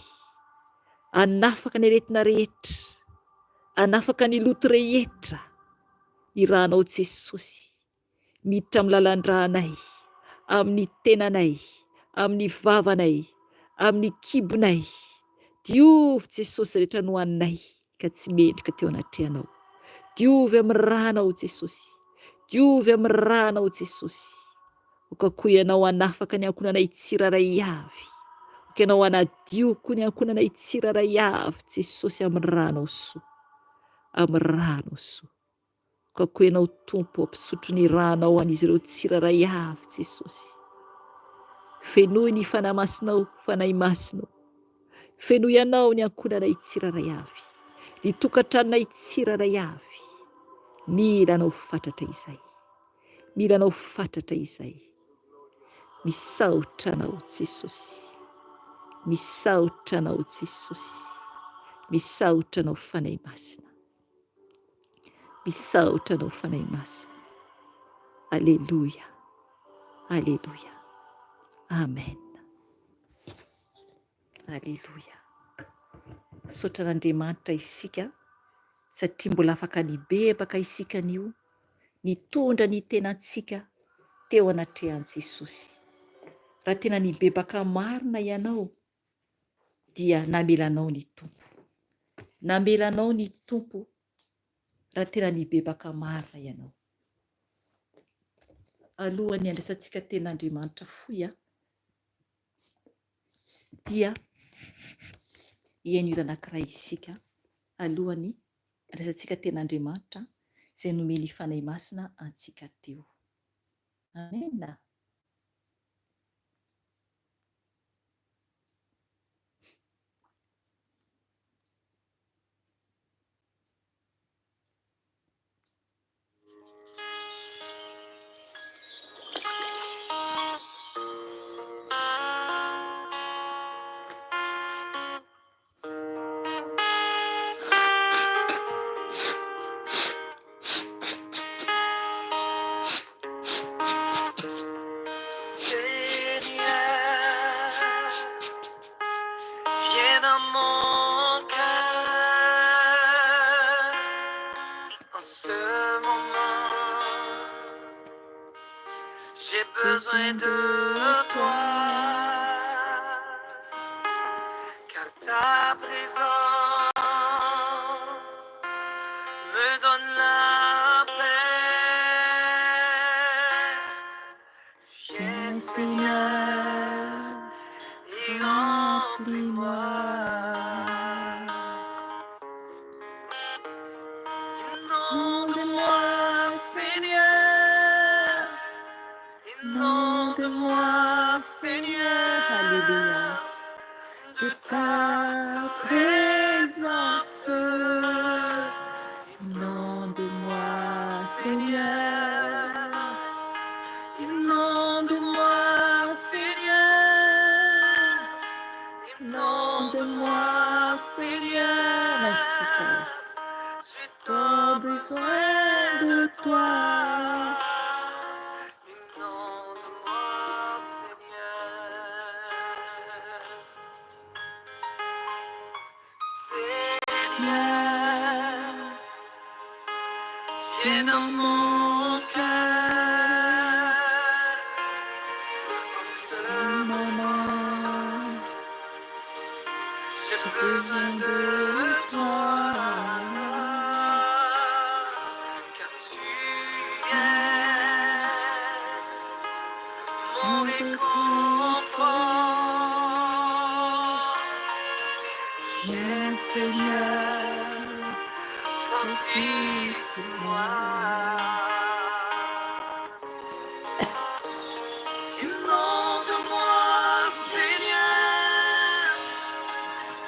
anafaka ny aretina rehetra, anafaka ny loto rehetra, ny ranao Jesosy, miditra amin'ny lalandranay, amin'ny tenanay, amin'ny vavanay, amin'ny kibonay, diovy Jesosy rehetra nohaninay ka tsy mendrika teo anatrehanao, diovy amin'ny ranao Jesosy, diovy amin'ny ranao Jesosy, okakoa ianao anafaka ny ankonanay tsiraray avy, oka ianao anadio koa ny ankonanay tsiraray avy Jesosy amin'ny ranao soa, amin'ny ranao soa, okakoa ianao tompo ampisotro ny ranao an'izy ireo tsiraray avy Jesosy, fenoy ny fanahy masinao, fanahy masinao, fenoy ianao ny ankonanay tsiraray avy, ny tokantranonay tsiraray avy, mila anao fatratra izay, mila anao fatratra izay, misaotra anao Jesosy, misaotra anao Jesosy, misaotra anao fanahy masina, misaotra anao fanahy masina, aleluia, aleluia, amen, aleluia. Saotra n'Andriamanitra isika satria mbola afaka nibebaka isika an'io, nitondra ny tenantsika teo anatrehan'i Jesosy. Raha tena nibebaka marina ianao dia namelanao ny tompo, namelanao ny tompo raha tena nibebaka marina ianao. Alohan'ny andrasantsika ten'Andriamanitra foy dia hiaino hira anankiray isika alohan'ny andrasantsika ten'Andriamanitra izay nomeny fanahy masina antsika teo. Amen. Besoin de toi, car ta présence me donne la paix. Viens Seigneur et remplis-moi. Inonde-moi Seigneur, inonde-moi Seigneur, alléluia, de ta présence. Inonde-moi Seigneur, inonde-moi Seigneur, inonde-moi Seigneur, merci Père, j'ai tant besoin de toi. Viens dans mon cœur en ce moment. J'ai besoin de toi, car tu es mon réconfort. Seigneur, fortifie-moi. Inonde-moi, Seigneur,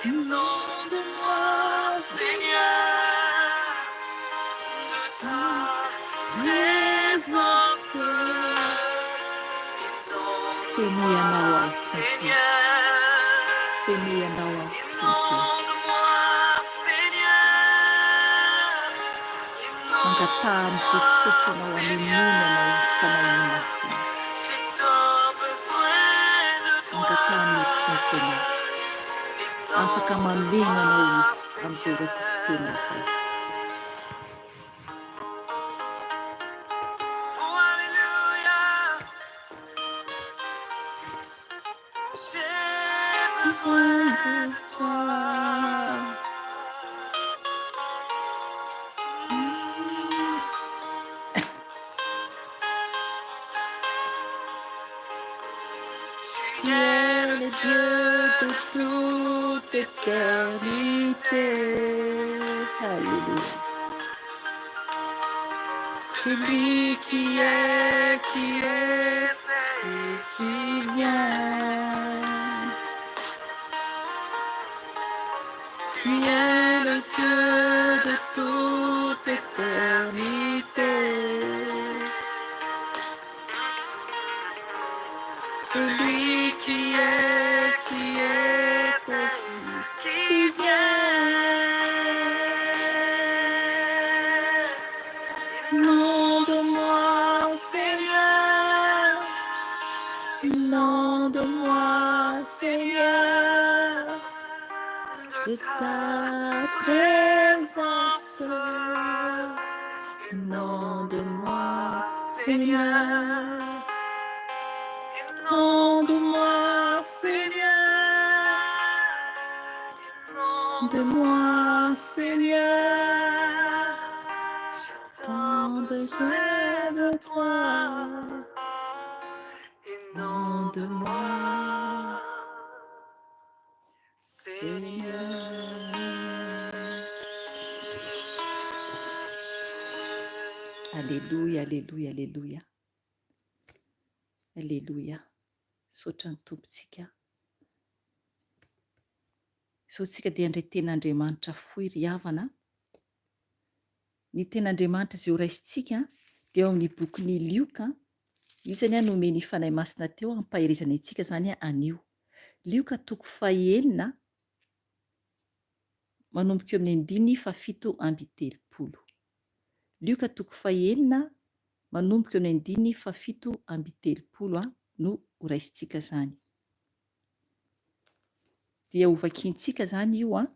inonde-moi, Seigneur, de ta présence. Fais-nous un awa, Seigneur, fais-nous un awa, inonde-moi, Seigneur, Mangatam Jesus na wamimuna na FANAHY MASINA. j'ai tant besoin de toi. Mangatam ny tompona. Afaka mamena anao izy amin'izao ratsy fotoana izay. Oh, alléluia. J'ai besoin de toi. Tu es le Dieu de toute éternité. Alléluia. Celui qui est, qui était et qui vient. Tu es le Dieu de toute éternité. Celui qui est, qui était, qui vient. Inonde-moi, Seigneur. Inonde-moi, Seigneur, de ta présence. Inonde-moi, Seigneur. Inonde-moi, Seigneur. Inonde-moi, Seigneur. J'ai tant besoin de toi. Inonde-moi, Seigneur. Alléluia, alléluia, alléluia. Alléluia. Saotra ny tompontsika. Izao tsika dia andray ten'Andriamanitra fohy ry havana. Ny ten'Andriamanitra izay ho raisintsika dia ao amin'ny bokin'ny Lioka. Io zany nomeny FANAHY MASINA teo ampahirizana antsika zany anio. Lioka 9 manomboka eo amin'ny 7:17. Lioka 9 manomboka eo amin'ny 7:17 no ho raisintsika zany. Dia hovakintsika zany io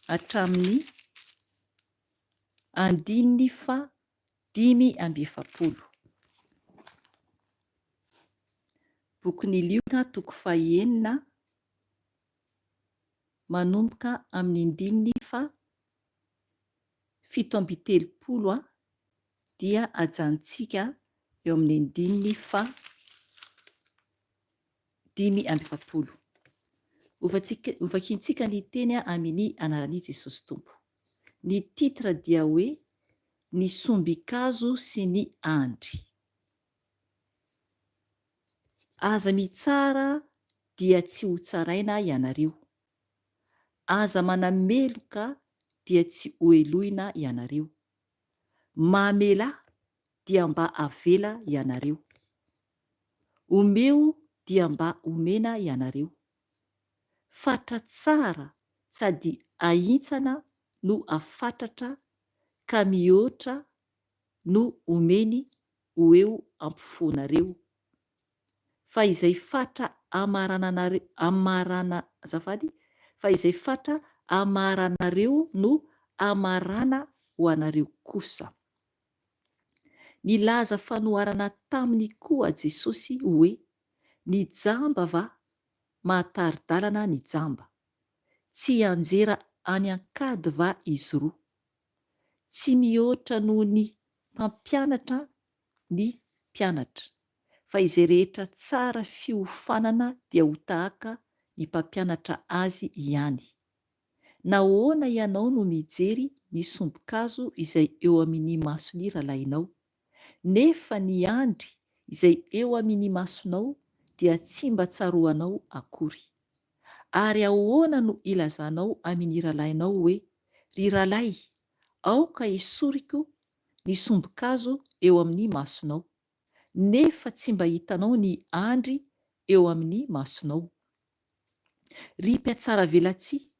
hatramin'ny 5:7. Bokin'ny Lioka 9 manomboka amin'ny 7:17 dia ajanontsika eo amin'ny 5:7. Hovakintsika ny teny amin'ny anaran'i Jesosy Tompo. Ny titra dia hoe ny sombin-kazo sy ny andry. Aza mitsara dia tsy ho tsaraina ianareo. Aza manameloka dia tsy ho eloina ianareo. Mamela dia mba avela ianareo. Omeo dia mba omena ianareo. Fatra tsara sady ahitsana no afatatra, ka mihoatra no omeny ho eo ampofoanareo. Fa izay fatra amaranareo no amarana ho anareo kosa. Nilaza fanoharana taminy koa Jesosy hoe: ny jamba va mahataridalana ny jamba, tsy anjera any ankady va izy roa. Tsy mihoatra noho ny mpampianatra ny mpianatra, fa izay rehetra tsara fiofanana dia ho tahaka ny mpampianatra azy ihany. nahoana ianao no mijery ny sombokazo izay eo amin'ny masony rahalainao, nefa ny andry izay eo amin'ny masonao dia tsy mba tsaroanao akory. Ary ahoana no ilazanao amin'ny rahalainao hoe, ry rahalahy, aoka esoriko ny sombokazo eo amin'ny masonao, nefa tsy mba hitanao ny andry eo amin'ny masonao. Ry mpiatsara velatsy,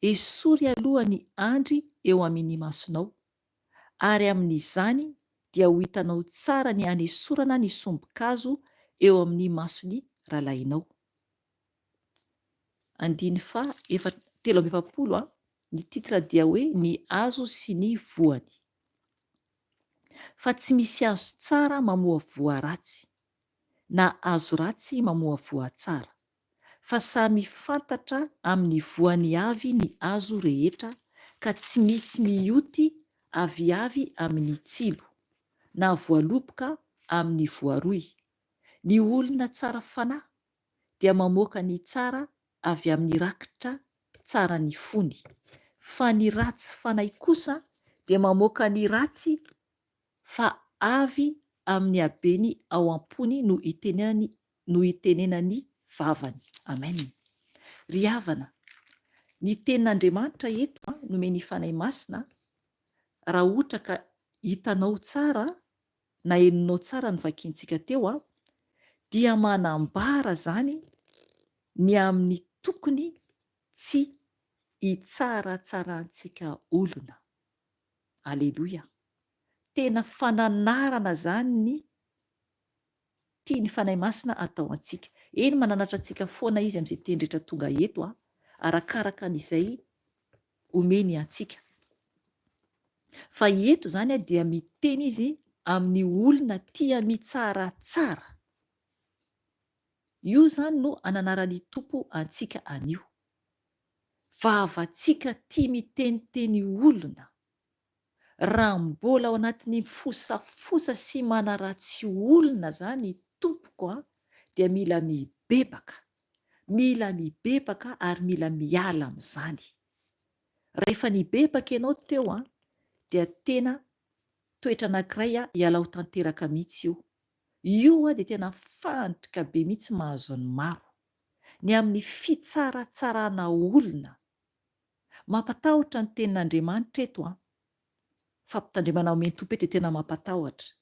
esory aloha ny andry eo amin'ny masonao, ary amin'izany dia ho hitanao tsara ny hanesorana ny sombokazo eo amin'ny masony rahalainao. 3:7 ny titra dia hoe ny hazo sy ny voany. Fa tsy misy hazo tsara mamoa voa ratsy, na hazo ratsy mamoa voa tsara, fa samy fantatra amin'ny voany avy ny hazo rehetra, ka tsy misy mioty aviavy amin'ny tsilo, na voaloboka amin'ny voaroy. Ny olona tsara fanahy dia mamoaka ny tsara avy amin'ny rakitra tsara ny fony, fa ny ratsy fanahy kosa dia mamoaka ny ratsy fa avy amin'ny habeny ao am-pony no itenenany vavany. Amen. Ry havana, ny tenin'Andriamanitra eto nomeny fanahy masina, raha ohatra ka hitanao tsara na heninao tsara ny vakiantsika teo, dia manambara zany ny amin'ny tokony tsy hitsaratsaratsika olona. Aleloia. Tena fananarana zany ny tiany fanahy masina atao antsika. Eny mananatra antsika foana izy amin'izay teny rehetra tonga eto, arakaraka an'izay omeny antsika. Fa eto zany dia miteny izy amin'ny olona tia mitsaratsara. Io zany no ananaran'ny tompo antsika anio. Vavantsika tia miteniteny olona, raha mbola ao anatin'ny fosafosa sy manaratsy olona zany tompoko, dia mila mibebaka ary mila miala amin'izany. Rehefa nibebaka ianao teo, dia tena toetra anankiray hiala ho tanteraka mihitsy io. Io dia tena fandrika be mihitsy mahazo ny maro. Ny amin'ny fitsaratsarana olona. Mampatahotra ny tenin'Andriamanitra eto, fampitandremana amin'ny tompo eto tena mampatahotra.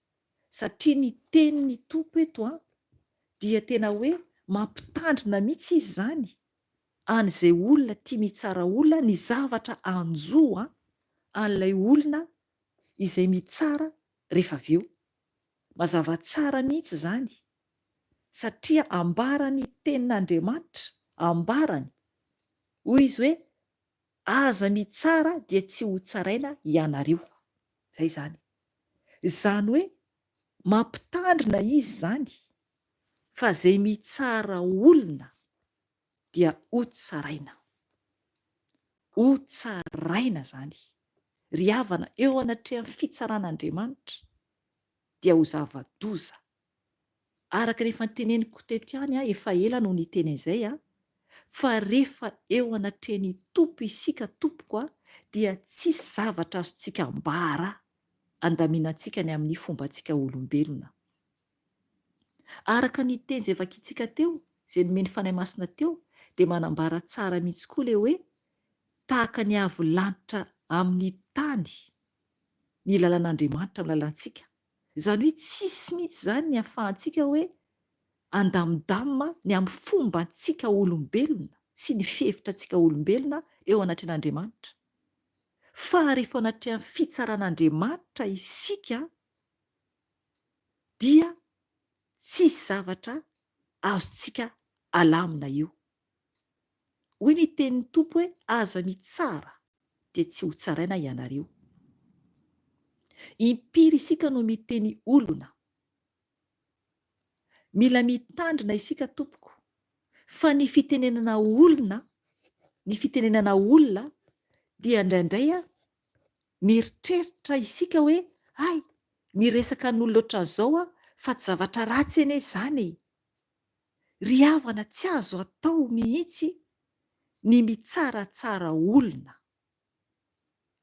Satria ny tenin'ny tompo eto dia tena hoe mampitandrina mihitsy izy zany an'izay olona tia mitsara olona, ny zavatra anjoa an'ilay olona izay mitsara rehefa avy eo. Mazava tsara mihitsy zany, satria ambarany tenin'Andriamanitra, ambarany hoy izy hoe aza mitsara dia tsy ho tsaraina ianareo. Zay zany. Zany hoe mampitandrina izy zany fa zay mitsara olona dia ho tsaraina. Ho tsaraina zany. Ry havana, eo anatrehan'ny fitsaran'Andriamanitra dia ho zava-doza. Araka rehefa niteneniko teto ihany, efa ela no niteny izay, fa rehefa eo anatrehan'ny tompo isika tompoko, dia tsisy zavatra azontsika ambara andaminantsika ny amin'ny fombantsika olombelona. Araka ny teny izay vakiantsika teo, izay nomeny fanahy masina teo, dia manambara tsara mihitsy koa le hoe tahaka ny avo lanitra amin'ny tany ny lalan'Andriamanitra milalantsika. Izany hoe tsisy mihitsy zany ny ahafahantsika hoe andamindamina ny amin'ny fombantsika olombelona sy ny fihevitra antsika olombelona eo anatrehan'Andriamanitra. Fa rehefa anatrehan'ny fitsaran'Andriamanitra isika, dia tsisy zavatra azontsika alamina eo. Hoy ny tenin'ny tompo hoe aza mitsara dia tsy ho tsaraina ianareo. Impiry isika no miteny olona. Mila mitandrina isika tompoko, fa ny fitenenana olona dia indraindray mieritreritra isika hoe ay, miresaka n'olona ohatran'izao fa tsy zavatra ratsy ene zany. Ry havana, tsy azo atao mihitsy ny mitsaratsara olona.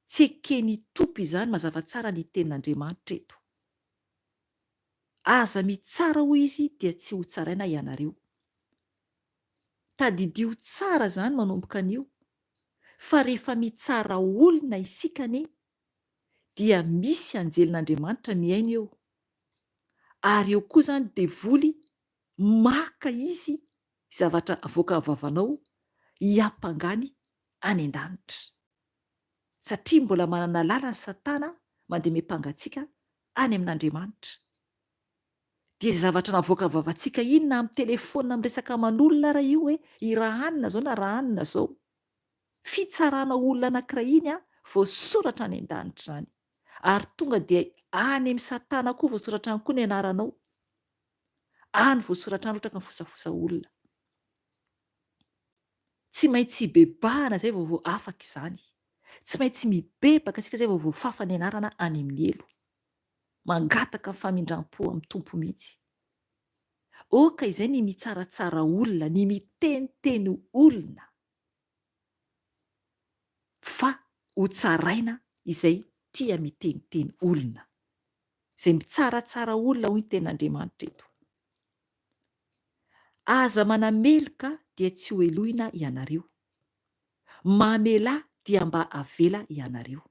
Tsy ekeny tompo izany mazava tsara ny tenin'Andriamanitra eto. Aza mitsara hoy izy dia tsy ho tsaraina ianareo. Tadidio tsara zany manomboka anio, fa rehefa mitsara olona isika anie dia misy anjelin'Andriamanitra miaina eo. Ary eo koa zany devoly maka izy zavatra avoaka vavanao hiampangany any an-danitra. Satria mbola manana lalany Satana mandeha miampangatsika any amin'Andriamanitra. Dia zavatra navoaka vavantsika iny na amin'ny telefona miresaka aman'olona raha io hoe irahanina zao na rahanina zao. Fitsarana olona anankiray iny voasoratra any an-danitra zany. Ary tonga dia any amin'ny Satana koa voasoratra any koa ny anaranao. Any voasoratra any ohatra ka mifosafosa olona. Tsy maintsy bebahana zay vao afaka izany. Tsy maintsy mibebaka sika zay vao fafa ny anarana any amin'ny elo. Mangataka famindram-po amin'ny tompo mihitsy. Oka izay ny mitsaratsara olona, ny miteniteny olona. Fa ho tsaraina izay tia miteniteny olona. Izay mitsaratsara olona hoy ny tenin'Andriamanitra eto. Aza manameloka dia tsy ho eloina ianareo. Mamela dia mba avela ianareo.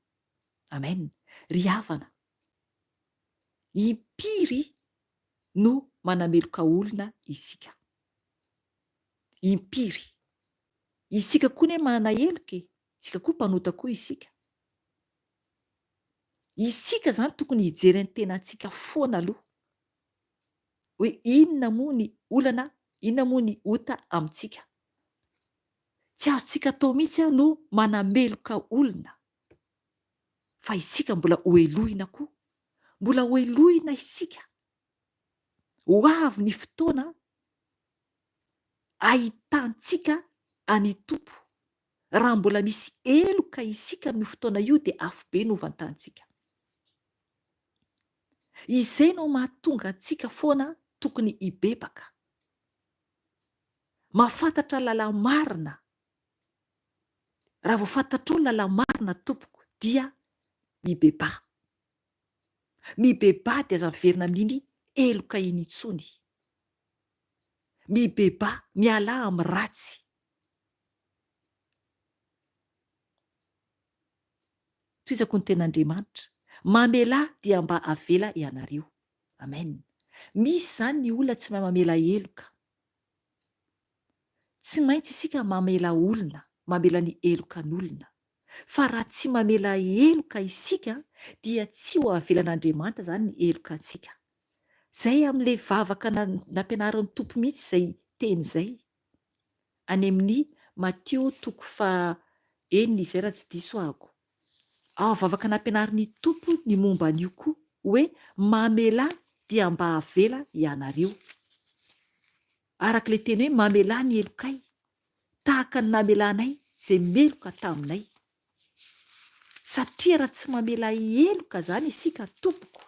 Amen. Ry havana. Impiry no manameloka olona isika. Impiry. Isika koa ne manana eloke. Isika koa mpanota koa isika. Isika zany tokony hijery ny tenantsika foana aloha. Hoe inona moa ny olana, inona moa ny ota amintsika. Tsy azontsika atao mihitsy no manameloka olona. Fa isika mbola ho elohina koa. Mbola ho elohina isika. Ho avy ny fotoana ahitantsika any tompo. Raha mbola misy eloka isika amin'ny fotoana io dia afo be no vantantsika. Izay no mahatonga antsika foana tokony hibebaka. Mahafantatra lala marina. Raha vao fantatrao lala marina tompoko dia mibeba. Mibeba dia aza miverina amin'iny eloka iny intsony. Mibeba miala amin'ny ratsy. Toizako ny ten'Andriamanitra. Mamela dia mba avela ianareo. Amen. Misy zany ny olona tsy mahay mamela eloka. Tsy maintsy isika mamela olona, mamela ny elokan'olona. Fa raha tsy mamela eloka isika dia tsy ho avelan'Andriamanitra zany ny elokantsika. Zay amin'ilay vavaka nampianaran'ny tompo mihitsy izay teny izay. Any amin'ny Mateo 4:1 izay raha tsy diso ahako. Ao vavaka nampianaran'ny tompo ny momba an'io koa hoe mamela dia mba avela ianareo. Arak'ilay teny hoe mamela ny elokay tahaka ny namelanay izay meloka taminay. Satria raha tsy mamela eloka zany isika tompoko,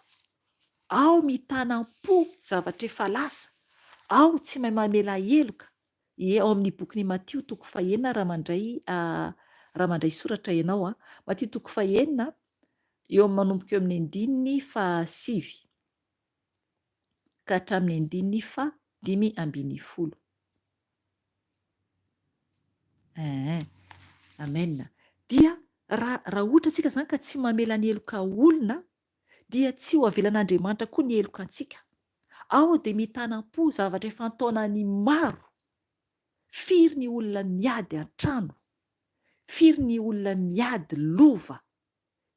ao mitanam-po zavatra efa lasa, ao tsy mahay mamela eloka. Ao amin'ny bokin'i Mateo 4:1 raha mandray soratra ianao Mateo 4:1 eo manomboka eo amin'ny 9:7 ka hatramin'ny 9:5. Amen. Dia raha ohatra antsika zany ka tsy mamela ny eloka olona dia tsy ho avelan'Andriamanitra koa ny elokantsika. Ao dia mitanam-po zavatra efa nataonany maro. Firy ny olona miady an-trano. Firy ny olona miady lova.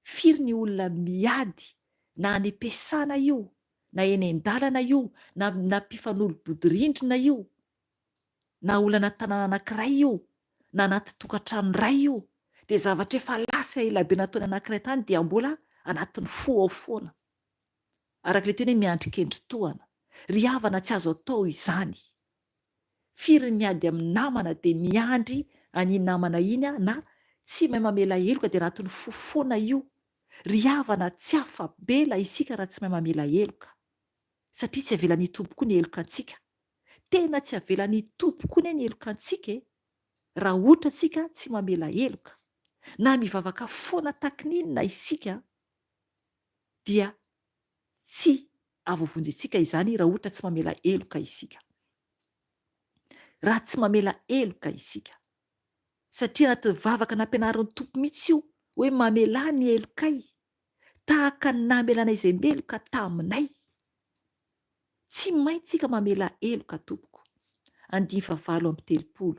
Firy ny olona miady na any am-piasana io, na eny an-dalana io, na mpifanolo-bodirindrina io, na olana tanàna anankiray io, na anaty tokantrano iray io, dia zavatra efa lasa elabe nataony anankiray tany dia mbola anatin'ny fo ao foana. Arak'ilay teny hoe miandry-kendry-toana. Ry havana tsy azo atao izany. Firy miady amin'ny namana dia miandry an'iny namana iny na tsy mahay mamela eloka dia anatin'ny fo foana io. Ry havana tsy afa-bela isika raha tsy mahay mamela eloka. Satria tsy avelan'ny tompo koa ny elokantsika. Tena tsy avelan'ny tompo koa ny elokantsika. raha ohatra tsika tsy mamela heloka na mivavaka foana takininona isika dia tsy avovonjy-tsika izany raha ohatra tsy mamela heloka isika. Raha tsy mamela heloka isika satria anaty vavaka nampianarin'ny tompo mihitsy io hoe mamela ny helokay tahaka ny namelanay izay meloka taminay. Tsy maintsika mamela heloka tompoko. 9:30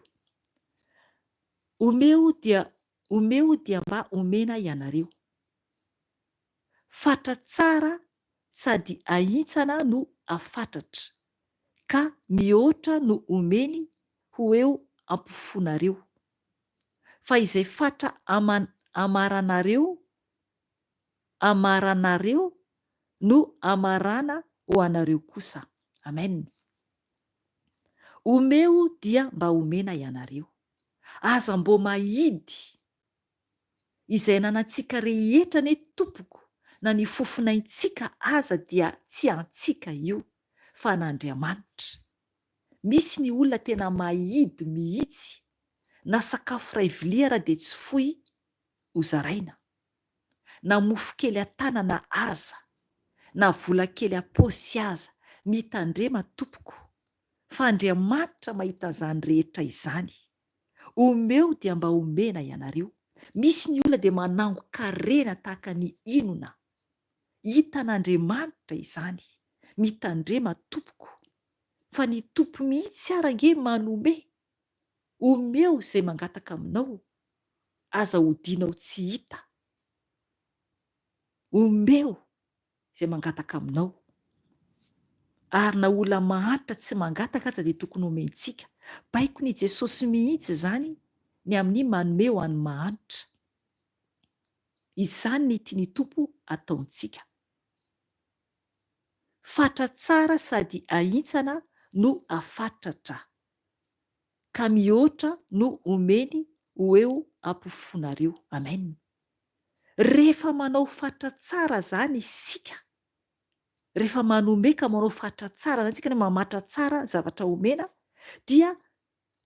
omeo dia mba omena ianareo. Fatra tsara sady ahitsana no afatatra, ka mihoatra no omeny ho eo ampofonareo. Fa izay fatra amaranareo no amarana ho anareo kosa. Amen. Omeo dia mba omena ianareo. Aza mbo mahidy izay nanantsika rehetra ne tompoko, na ny fofinaintsika aza dia tsy antsika io fa n'Andriamanitra. Misy ny olona tena mahidy mihitsy na sakafo ray vilia raha dia tsy foy hozaraina, na mofo kely an-tanana aza, na vola kely am-paosy aza, mitandrema tompoko. Fa Andriamanitra mahita an'izany rehetra izany. Omeo dia mba omena ianareo. Misy ny olona dia manango karena tahaka ny inona. Hitan'Andriamanitra izany, mitandrema tompoko. Fa ny tompo mihitsy arange manome. Omeo izay mangataka aminao, aza hodinao tsy hita. Omeo izay mangataka aminao. Ary na olona mahantra tsy mangataka aza dia tokony omentsika. Baiko ny Jesosy mihitsy izany ny amin'ny manome ho an'ny mahantra. Izany ny tiany tompo ataontsika. Fatra tsara sady ahitsana no afatratra, ka mihoatra no omeny ho eo ampofonareo. Amen. Rehefa manao fatra tsara zany isika, rehefa manome ka manao fatra tsara zany isika, mamatra tsara ny zavatra omena, dia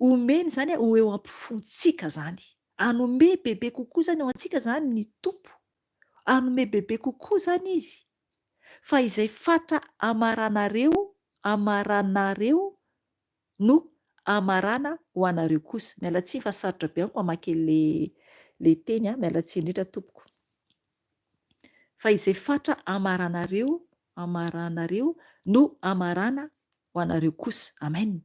omeny zany ho eo ampofontsika zany. Anome bebe kokoa zany ao antsika zany ny tompo. Anome bebe kokoa zany izy. Fa izay fatra amaranareo no amarana ho anareo kosa. Mialatsiny fa sarotra be amiko mamaky le teny, mialatsiny indrindra tompoko. Fa izay fatra amaranareo no amarana ho anareo kosa. Amen.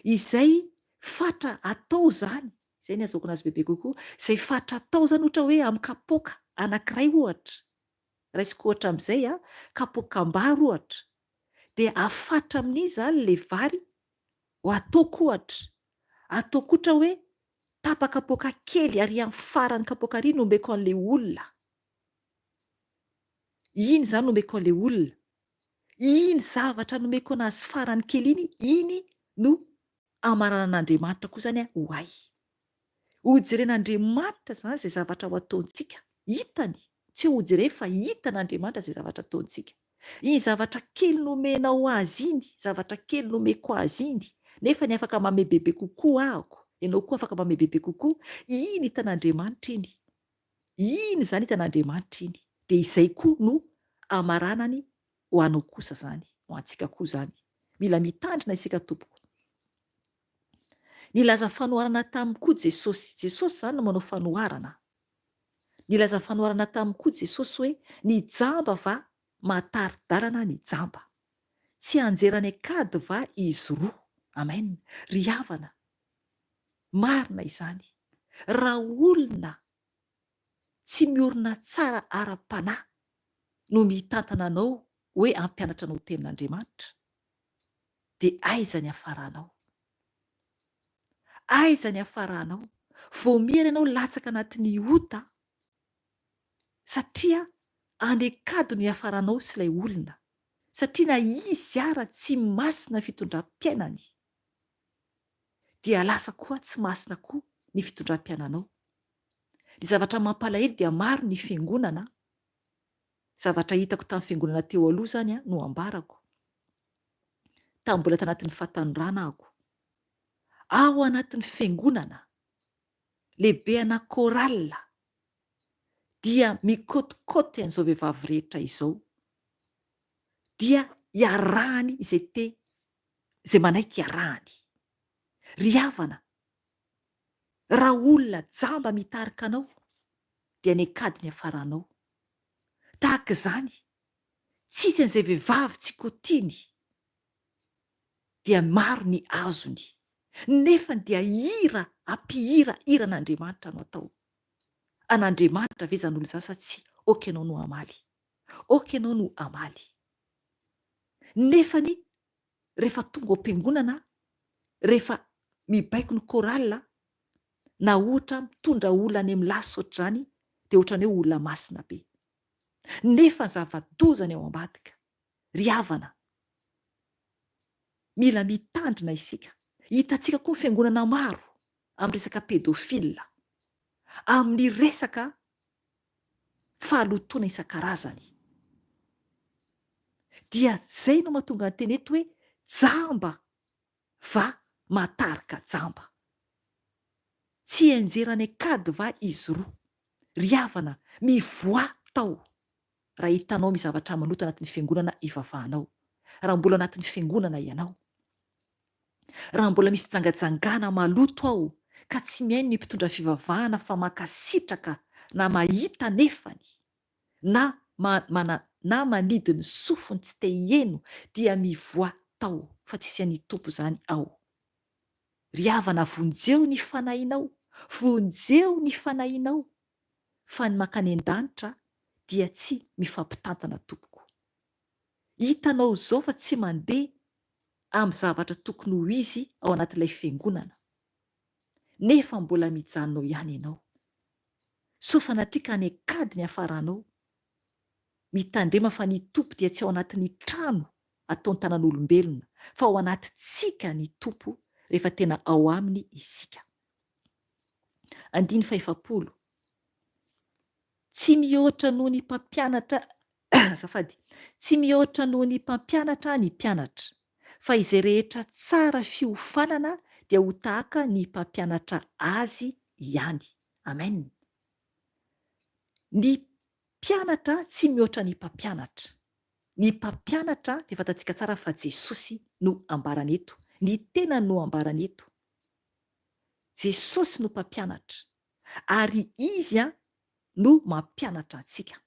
Izay fatra atao zany, izay ny azahoako anazy bebe kokoa, izay fatra atao zany ohatra hoe amin'ny kapoaka anankiray ohatra, raisiko ohatra amin'izay kapoakam-bary ohatra, dia afatra amin'izy zany le vary ho ataoko ohatra, ataoko ohatra hoe tapa-kapoaka kely ary amin'ny farany kapoaka ary nomeko an'le olona. Iny zany nomeko an'le olona. Iny zavatra nomeko anazy farany kely iny no amarana an'Andriamanitra koa zany ho ahy. Hojeren'Andriamanitra zany izay zavatra ho ataontsika. Hitany, tsy hojerena fa hitan'Andriamanitra izay zavatra ataontsika. Iny zavatra kely nomenao azy iny, zavatra kely nomeko azy iny, nefa ny afaka mame bebe kokoa ahako, ianao koa afaka mame bebe kokoa. Iny hitan'Andriamanitra iny. Iny zany hitan'Andriamanitra iny. Dia izay koa no amaranany ho anao kosa zany, ho antsika koa zany. Mila mitandrina isika tompoko. Nilaza fanoharana taminy koa Jesosy. Jesosy zany no manao fanoharana. Nilaza fanoharana taminy koa Jesosy hoe ny jamba va matari-dalana ny jamba. Tsy anjerany akady va izy roa. Amen. Ry havana, marina izany. Raha olona tsy miorina tsara ara-panahy no mitantana anao hoe ampianatra anao tenin'Andriamanitra, dia aiza ny hafaranao? Aiza ny hafaranao? Vao mihera ianao latsaka anatin'ny ota, satria anekado ny hafaranao sy ilay olona. Satria na izy ara tsy masina fitondram-piainany, dia lasa koa tsy masina koa ny fitondram-piainanao. Ny zavatra mampalahelo dia maro ny fiangonana. Zavatra hitako tamin'ny fiangonana teo aloha zany no ambarako. Tamin'ny mbola tanatin'ny fahatanorana ako. Ao anatin'ny fiangonana lehibe ana korala dia mikôtikôty an'izao vehivavy rehetra izao, dia iarahany izay manaiky iarahany. Ry havana, raha olona jamba mitarika anao dia ny akady ny afaranao. Tahaka izany, tsisy an'izay vehivavy tsy kotiny dia maro ny azony, nefa dia ampihira an'Andriamanitra no atao. An'Andriamanitra ve zany olona zany tsy oka ianao no amaly, oka ianao no amaly. Nefany rehefa tonga ao am-piangonana, rehefa mibaiko ny korala, na ohatra mitondra olona any amin'ny lasy ohatr'izany, dia ohatrany hoe olona masina be. Nefa zava-dozany ao ambadika. Ry havana, mila mitandrina isika. Hitantsika koa ny fiangonana maro amin'ny resaka pédophile, amin'ny resaka fahalotoana isan-karazany. Dia zay no mahatonga ny teny eto hoe jamba va matarika jamba. Tsy enjerany akady va izy roa. Ry havana, mivoa tao raha hitanao mizavatra manoto anatin'ny fiangonana ivavahanao, raha mbola anatin'ny fiangonana ianao, raha mbola misy fijangajangana maloto ao ka tsy mihaino ny mpitondra fivavahana fa makasitraka na mahita nefany na manidy ny sofiny tsy te hieno, dia mivoa tao fa tsisy an'ny tompo zany ao. Ry havana, vonjeo ny fanahinao, vonjeo ny fanahinao, fa ny mankany an-danitra dia tsy mifampitantana tompoko. Hitanao zao fa tsy mandeha amin'ny zavatra tokony ho izy ao anatin'ilay fiangonana, nefa mbola mijanonao ihany ianao. So sanatria ny akady ny afaranao, mitandrema fa ny tompo dia tsy ao anatin'ny trano ataony tanan'olombelona, fa ao anatintsika ny tompo rehefa tena ao aminy isika. 5. Tsy mihoatra noho ny mpampianatra azafady, tsy mihoatra noho ny mpampianatra ny mpianatra, fa izay rehetra tsara fiofanana dia ho tahaka ny mpampianatra azy ihany. Amen. Ny mpianatra tsy mihoatra ny mpampianatra. Ny mpampianatra dia fantatsika tsara fa Jesosy no ambarany eto, ny tena no ambarany eto. Jesosy no mpampianatra, ary izy no mampianatra antsika.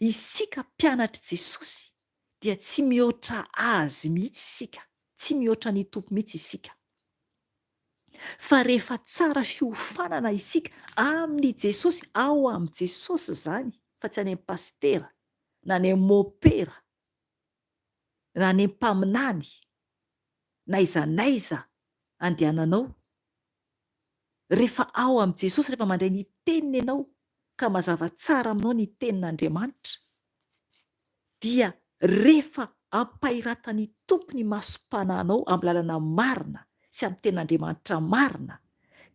Isika mpianatra Jesosy dia tsy mihoatra azy mihitsy isika, tsy mihoatra ny tompo mihitsy isika. Fa rehefa tsara fiofanana isika amin'ny Jesosy, ao amin'ny Jesosy zany, fa tsy any amin'ny pastera, na any amin'ny mopera, na any amin'ny mpaminany, na izanaiza andehananao. Rehefa ao amin'ny Jesosy, rehefa mandray ny teniny ianao ka mazava tsara aminao ny tenin'Andriamanitra, dia rehefa ampahiratan'ny tompo ny masom-panahinao amin'ny lalana marina sy amin'ny tenin'Andriamanitra marina,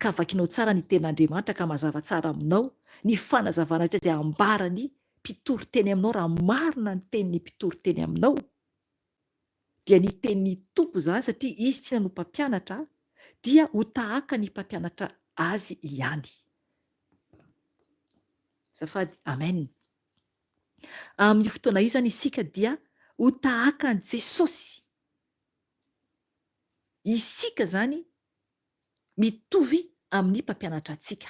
ka vakinao tsara ny tenin'Andriamanitra ka mazava tsara aminao ny fanazavana rehetra izay ambarany mpitoro teny aminao, raha marina ny tenin'ny mpitoro teny aminao, dia ny tenin'ny tompo zany, satria izy tsy no mpampianatra, dia ho tahaka ny mpampianatra azy ihany. Zafady, amen. Amin'ny fotoana io zany isika dia ho tahaka ny Jesosy. Isika zany mitovy amin'ny mpampianatra antsika.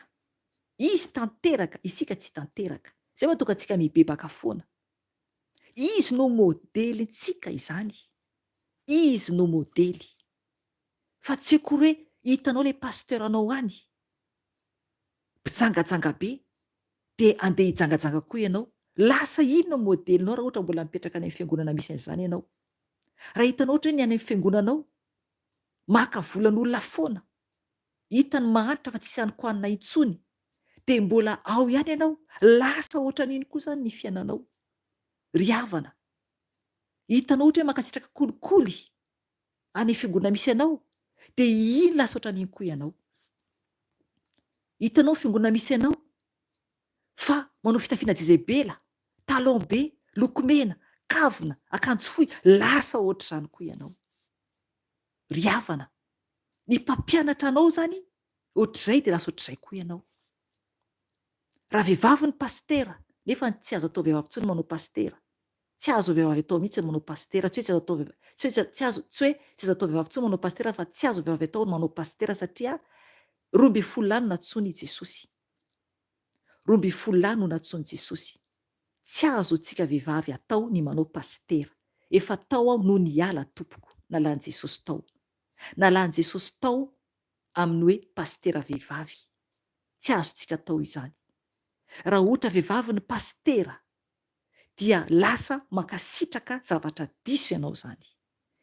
Izy tanteraka, isika tsy tanteraka. Zay mahatonga antsika mibebaka foana. Izy no modelintsika izany. Izy no modely. Fa tsy akory hoe hitanao le pasteranao any, mpijangajanga be, dia andeha hijangajanga koa ianao. Lasa inona no modelinao raha ohatra mbola mipetraka any amin'ny fiangonana misy an'izany ianao? Raha hitanao ohatra ny any amin'ny fiangonanao maka volan'olona foana, hitany mahantra fa tsy isy anykoanina intsony, dia mbola ao ihany ianao, lasa ohatra n'iny koa zany ny fiainanao. Ry havana, hitanao ohatra hoe makasitraka kolikoly any fiangonana misy ianao, dia iny lasa ohatra n'iny koa ianao. Hitanao fiangonana misy ianao fa manao fitafiana jezebela, talon be, lokomena, kavina, akanjo fohy, lasa ohatr'izany koa ianao. Ry havana, ny mpampianatra anao zany ohatr'izay dia lasa ohatr'izay koa ianao. Raha vehivavy ny pastera nefa tsy azo atao vehivavy intsony manao pastera. Tsy azo vehivavy atao mihitsy manao pastera, tsy hoe tsy azo atao tsy hoe tsy azo atao vehivavy intsony manao pastera, fa tsy azo vehivavy atao manao pastera satria 12 no natsoiny Jesosy. 12 no natsoiny Jesosy. Tsy azo tsika vehivavy atao ny manao pastera. Efa tao aho no niala tompoko, nalany Jesosy tao. Nalany Jesosy tao amin'ny hoe pastera vehivavy. Tsy azo tsika atao izany. Raha ohatra vehivavy ny pastera dia lasa mankasitraka zavatra diso ianao zany.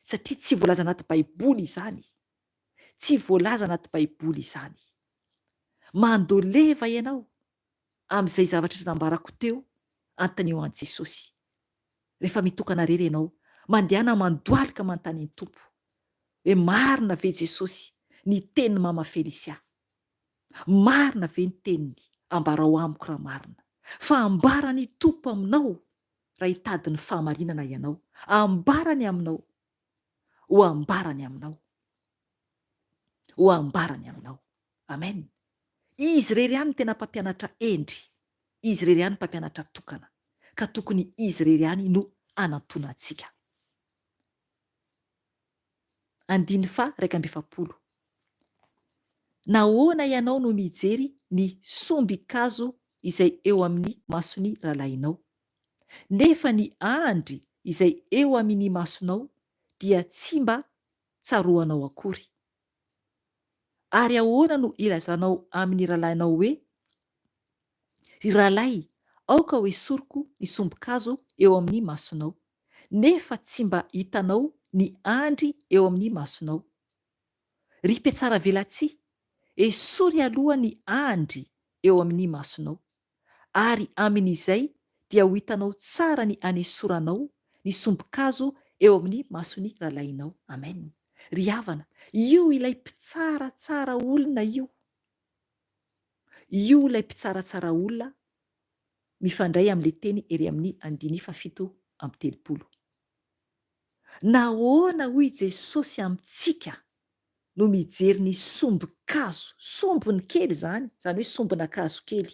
Satria tsy voalaza anaty Baiboly izany. Tsy voalaza anaty Baiboly izany. Mandoleva ianao amin'izay zavatra nambarako teo antaneo an' Jesosy. Rehefa mitokana rery ianao, mandehana mandoalika manontany ny Tompo hoe marina ve Jesosy ny tenin'ny mama Félicia? Marina ve ny teniny? Ambarao amiko raha marina. Fa ambarany Tompo aminao raha hitady ny fahamarinana ianao. Ambarany aminao. Ho ambarany aminao. Ho ambarany aminao. Amen. Izy rery ihany tena mpampianatra endry. Izy rery ihany mpampianatra tokana. Ka tokony izy rery ihany no anantona antsika. 2:7. Nahoana ianao no mijery ny somby-kazo izay eo amin'ny mason'ny rahalahinao, nefa ny andry izay eo amin'ny masonao dia tsy mba tsaroanao akory. Ary ahoana no ilazanao amin'ny rahalahinao hoe, ry rahalahy, aoka hoe soroko ny somby-kazo eo amin'ny masonao, nefa tsy mba hitanao ny andry eo amin'ny masonao. Ry Mpiasan'ny Ratsy, esory aloha ny andry eo amin'ny masonao, ary amin'izay dia ho hitanao tsara ny anesoranao ny somby-kazo eo amin'ny mason'ny rahalahinao. Amen. Ry havana, io ilay mpitsaratsara olona io. Io ilay mpitsaratsara olona mifandray amin'ilay teny ery amin'ny 7:30. Nahoana hoy Jesosy amintsika no mijery ny somby-kazo, sombiny kely zany hoe sombina-kazo kely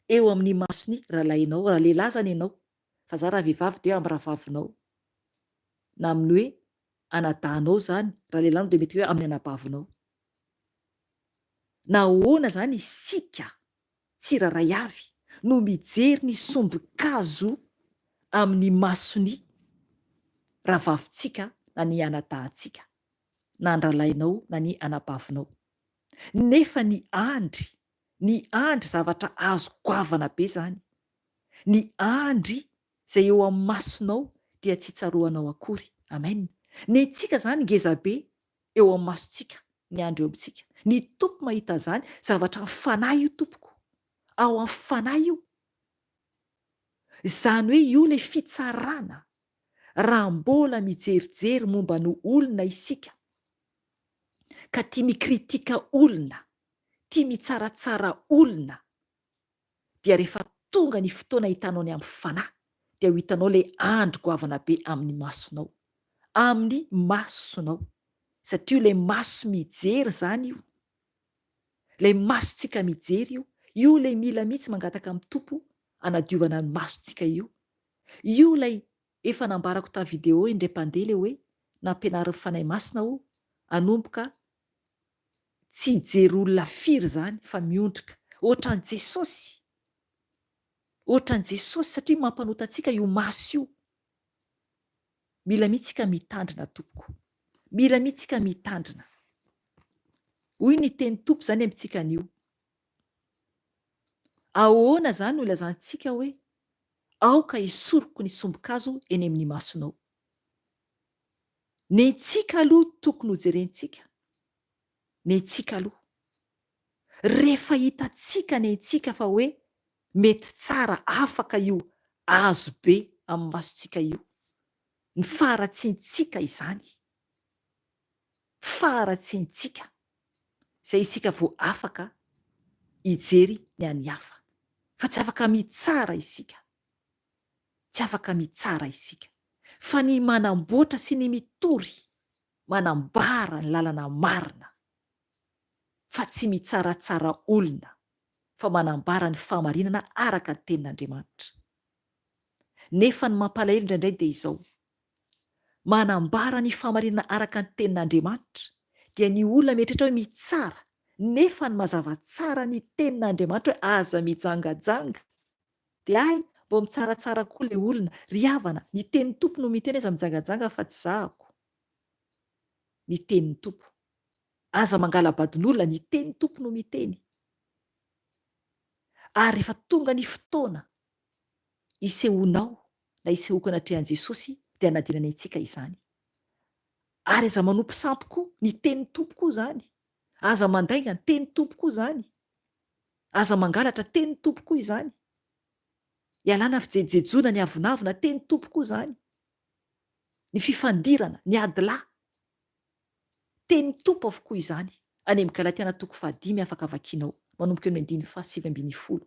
eo amin'ny mason'ny rahalahinao, raha lehilahy zany ianao, fa za raha vehivavy dia amin'ny rahavavinao, na amin'ny hoe anadahinao zany, raha lehilahy dia mety hoe amin'ny anabavinao. Nahoana zany isika tsiraray avy no mijery ny somby-kazo amin'ny mason'ny rahavavintsika na ny anadahintsika, na ny rahalahinao na ny anabavinao. Nefa ny andry zavatra azo goavana be zany. Ny andry izay eo amin'ny masonao dia tsy tsaroanao akory. Amen. Ny tsika zany ngeza be eo amin'ny masontsika, ny andry eo amintsika. Ny tompo mahita zany, zavatra fanahy io tompoko. Ao amin'ny fanahy io. Zany hoe io le fitsarana. Raha mbola mijerijery momba ny olona isika, ka tia mikritika olona, tia mitsaratsara olona, dia rehefa tonga ny fotoana hitanao ny amin'ny fanahy, dia ho hitanao le andry goavana be amin'ny masonao. Amin'ny masonao. Satria le maso mijery zany io. Le masontsika mijery io. Io le mila mihitsy mangataka amin'ny Tompo anadiovana ny masontsika io. Io lay efa nambarako tamin'ny video indray-pandeha hoe nampianarin'ny fanahy masina ho anomboka tsy hijery olona firy zany fa miondrika ohatran' Jesosy. Ohatran' Jesosy satria mampanota antsika io maso io. Mila mihitsika mitandrina tompoko. Mila mihitsika mitandrina. Hoy ny teny Tompo zany amintsika anio. Ahoana zany no ilazantsika hoe aoka esoroko ny somby-kazo eny amin'ny masonao. Nentsika aloha tokony ho jerentsika. Nentsika aloha. Rehefa hitantsika nentsika fa hoe mety tsara, afaka io azo be amin'ny masontsika io. Ny faharatsintsika izany. Faharatsintsika. Izay isika vao afaka hijery ny an'ny hafa. Fa tsy afaka mitsara isika. Tsy afaka mitsara isika. Fa ny manamboatra sy ny mitory, manambara ny lalana marina. Fa tsy mitsaratsara olona. fa manambara ny fahamarinana araka ny tenin'Andriamanitra. Nefa ny mampalahelo indraindray dia izao, manambara ny fahamarinana araka ny tenin'Andriamanitra dia ny olona mieritreritra hoe mitsara, nefa ny mazava tsara ny tenin'Andriamanitra hoe aza mijangajanga. Dia ay, mbo mitsaratsara koa ilay olona, ry havana, ny tenin'ny tompo no miteny aza mijangajanga fa tsy zahako. Ny tenin'ny tompo. Aza mangalabadin'olona, ny tenin'ny tompo no miteny. Ary rehefa tonga ny fotoana isehonao na isehoako anatrehan'i Jesosy dia hanadinany antsika izany. Ary aza manompo sampy koa, ny tenin'ny tompo koa izany. Aza mandainga, ny tenin'ny tompo koa izany. Aza mangalatra, tenin'ny tompo koa izany. Ialana fijejoana, ny avonavona, tenin'ny tompo koa izany. Ny fifandirana, ny adilahy, tenin'ny tompo avokoa izany. Any amin'ny Galatiana 5 afaka vakianao, manomboka eo amin'ny 7:10.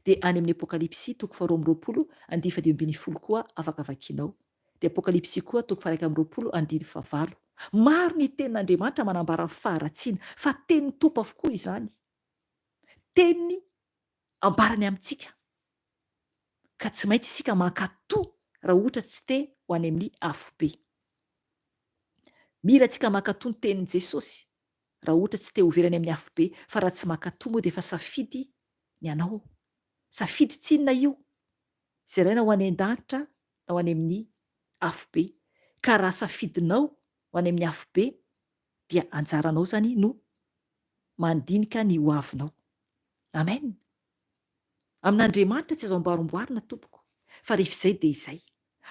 Dia any amin'ny Apokalipsy 2:20 koa afaka vakianao. Dia Apokalipsy koa 1:20. Maro ny tenin'Andriamanitra manambara faharatsiana, fa tenin'ny tompo avokoa izany. Teniny ambarany amintsika. Ka tsy maintsy isika mankatoa raha ohatra tsy te ho any amin'ny afobe. Mila tsika mankatoa ny tenin'i Jesosy raha ohatra tsy te ho verany amin'ny afobe, fa raha tsy mankatoa moa dia efa safidy ny anao. Safidy tsinona io? Izay raina ho any an-danitra na ho any amin'ny afobe. Ka raha safidinao ho any amin'ny afobe dia anjaranao zany no mandinika ny hoavinao. Amen. Amin'Andriamanitra tsy azo amboarimboarina tompoko, fa rehefa izay dia izay.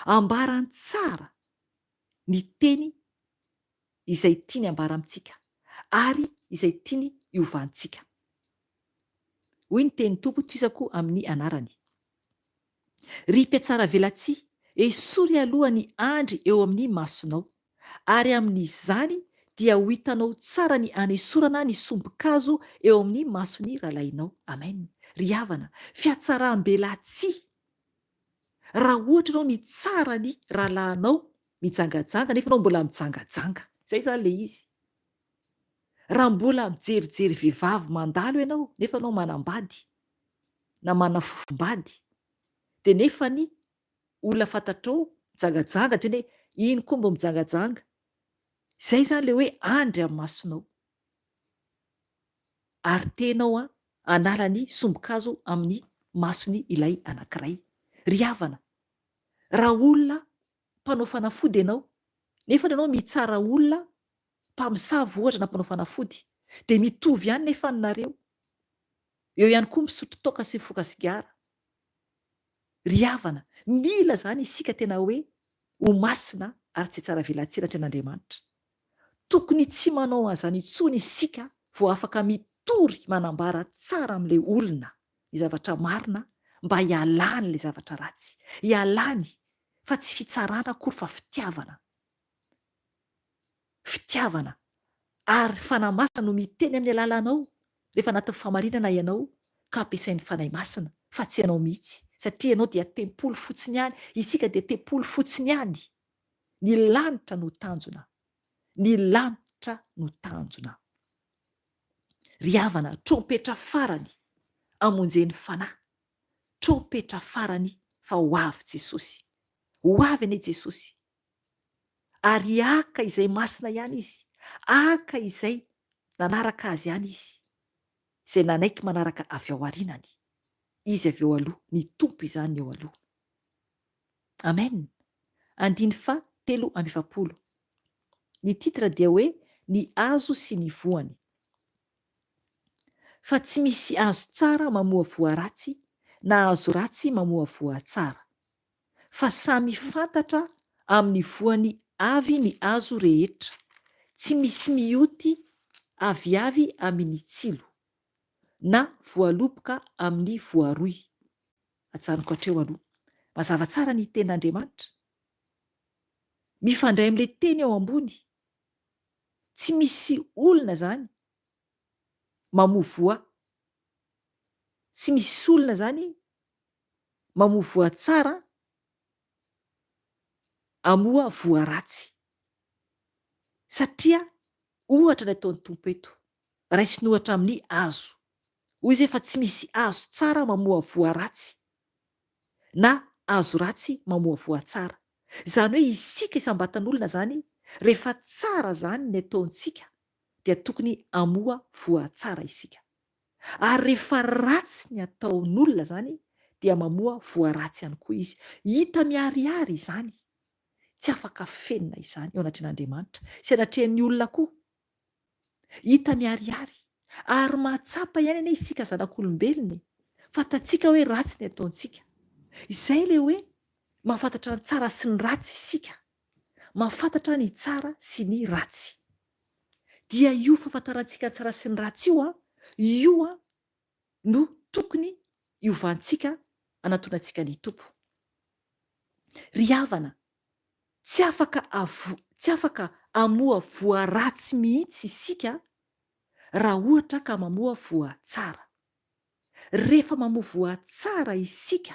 Ambarany tsara ny teny izay tiany ambara amintsika ary izay tiany iovantsika. Hoy ny tenin'ny tompo toizako amin'ny anarany. Ry Mpiatsara Ratsy, esory aloha ny andry eo amin'ny masonao, ary amin'izany dia ho hitanao tsara ny hanesorana ny sombin-kazo eo amin'ny masony rahalainao. Amen. Ry havana, fiatsaram-belatsy. Raha ohatra ianao mitsara ny rahalahinao mijangajanga nefa ianao mbola mijangajanga. Izay izany ilay izy. Raha mbola mijerijery vehivavy mandalo ianao nefa ianao manambady na manafofombady, dia nefa ny olona fantatrao mijangajanga dia hoe iny koa mbo mijangajanga. Izay izany ilay hoe andry amin'ny masonao. Ary tenao hanala ny sombin-kazo amin'ny masony ilay anankiray. Ry havana, raha olona mpanao fanafody ianao, nefa ianao mitsara olona mpamosavy ohatra na mpanao fanafody, dia mitovy ihany nefa nareo. Eo ihany koa misotro toaka sy mifoka sigara. Ry havana, mila zany isika tena hoe ho masina ary tsy tsara velantsira tren'Andriamanitra. Tokony tsy manao an'izany intsony isika vao afaka mitory manambara tsara amin'ilay olona ny zavatra marina, mba hialany ilay zavatra ratsy. Hialany, fa tsy fitsarana akory fa fitiavana. Fitiavana. Ary fanahy masina no miteny amin'ny alalanao rehefa anatin'ny fahamarinana ianao ka ampiasain'ny fanahy masina, fa tsy ianao mihitsy. Satria ianao dia tempolo fotsiny ihany, isika dia tempolo fotsiny ihany. Ny lanitra no tanjona. Ny lanitra no tanjona. Ry havana, trompetra farany amonjeny fanahy. Trompetra farany fa ho avy Jesosy. Ho avy anie Jesosy. Ary aka izay masina ihany izy. Aka izay nanaraka azy ihany izy. Izay nanaiky manaraka avy ao arinany. Izy avy eo aloha, ny tompo izany eo aloha. Amen. 3:20. Ny titra dia hoe ny hazo sy ny voany. Fa tsy misy hazo tsara mamoa voa ratsy, na hazo ratsy mamoa voa tsara. Fa samy fantatra amin'ny voany avy ny hazo rehetra. Tsy misy mioty aviavy amin'ny tsilo, na voaloboka amin'ny voaroy. Ajanoko hatreo aloha. Mazava tsara ny tenin'Andriamanitra. Mifandray amin'ilay teny ao ambony. Tsy misy olona zany mamoa voa. Tsy misy olona zany mamoa voa tsara amoa voa ratsy. Satria ohatra ny ataon'ny tompo eto, raisiny ohatra amin'ny hazo. hoy izy efa tsy misy azo tsara mamoa voa ratsy na azo ratsy mamoa voa tsara. Zany hoe isika isam-batan'olona zany rehefa tsara zany ny ataontsika dia tokony amoa voa tsara isika, ary rehefa ratsy ny ataon'olona zany dia mamoa voa ratsy ihany koa izy. Hita miharihary izany, tsy afaka fenina izany eo anatrehan'Andriamanitra sy anatrehan'ny olona koa. Hita miharihary ary mahatsapa ihany anie isika zanak'olombelona, fantatsika hoe ratsy ny ataontsika. Izay le hoe mahafantatra ny tsara sy ny ratsy isika, mahafantatra ny tsara sy ny ratsy. Dia io fahafantarantsika ny tsara sy ny ratsy io no tokony iovantsika anatonantsika ny tompo. Ry havana, tsy afaka amoa voa ratsy mihitsy isika raha ohatra ka mamoa voa tsara. Rehefa mamoa voa tsara isika,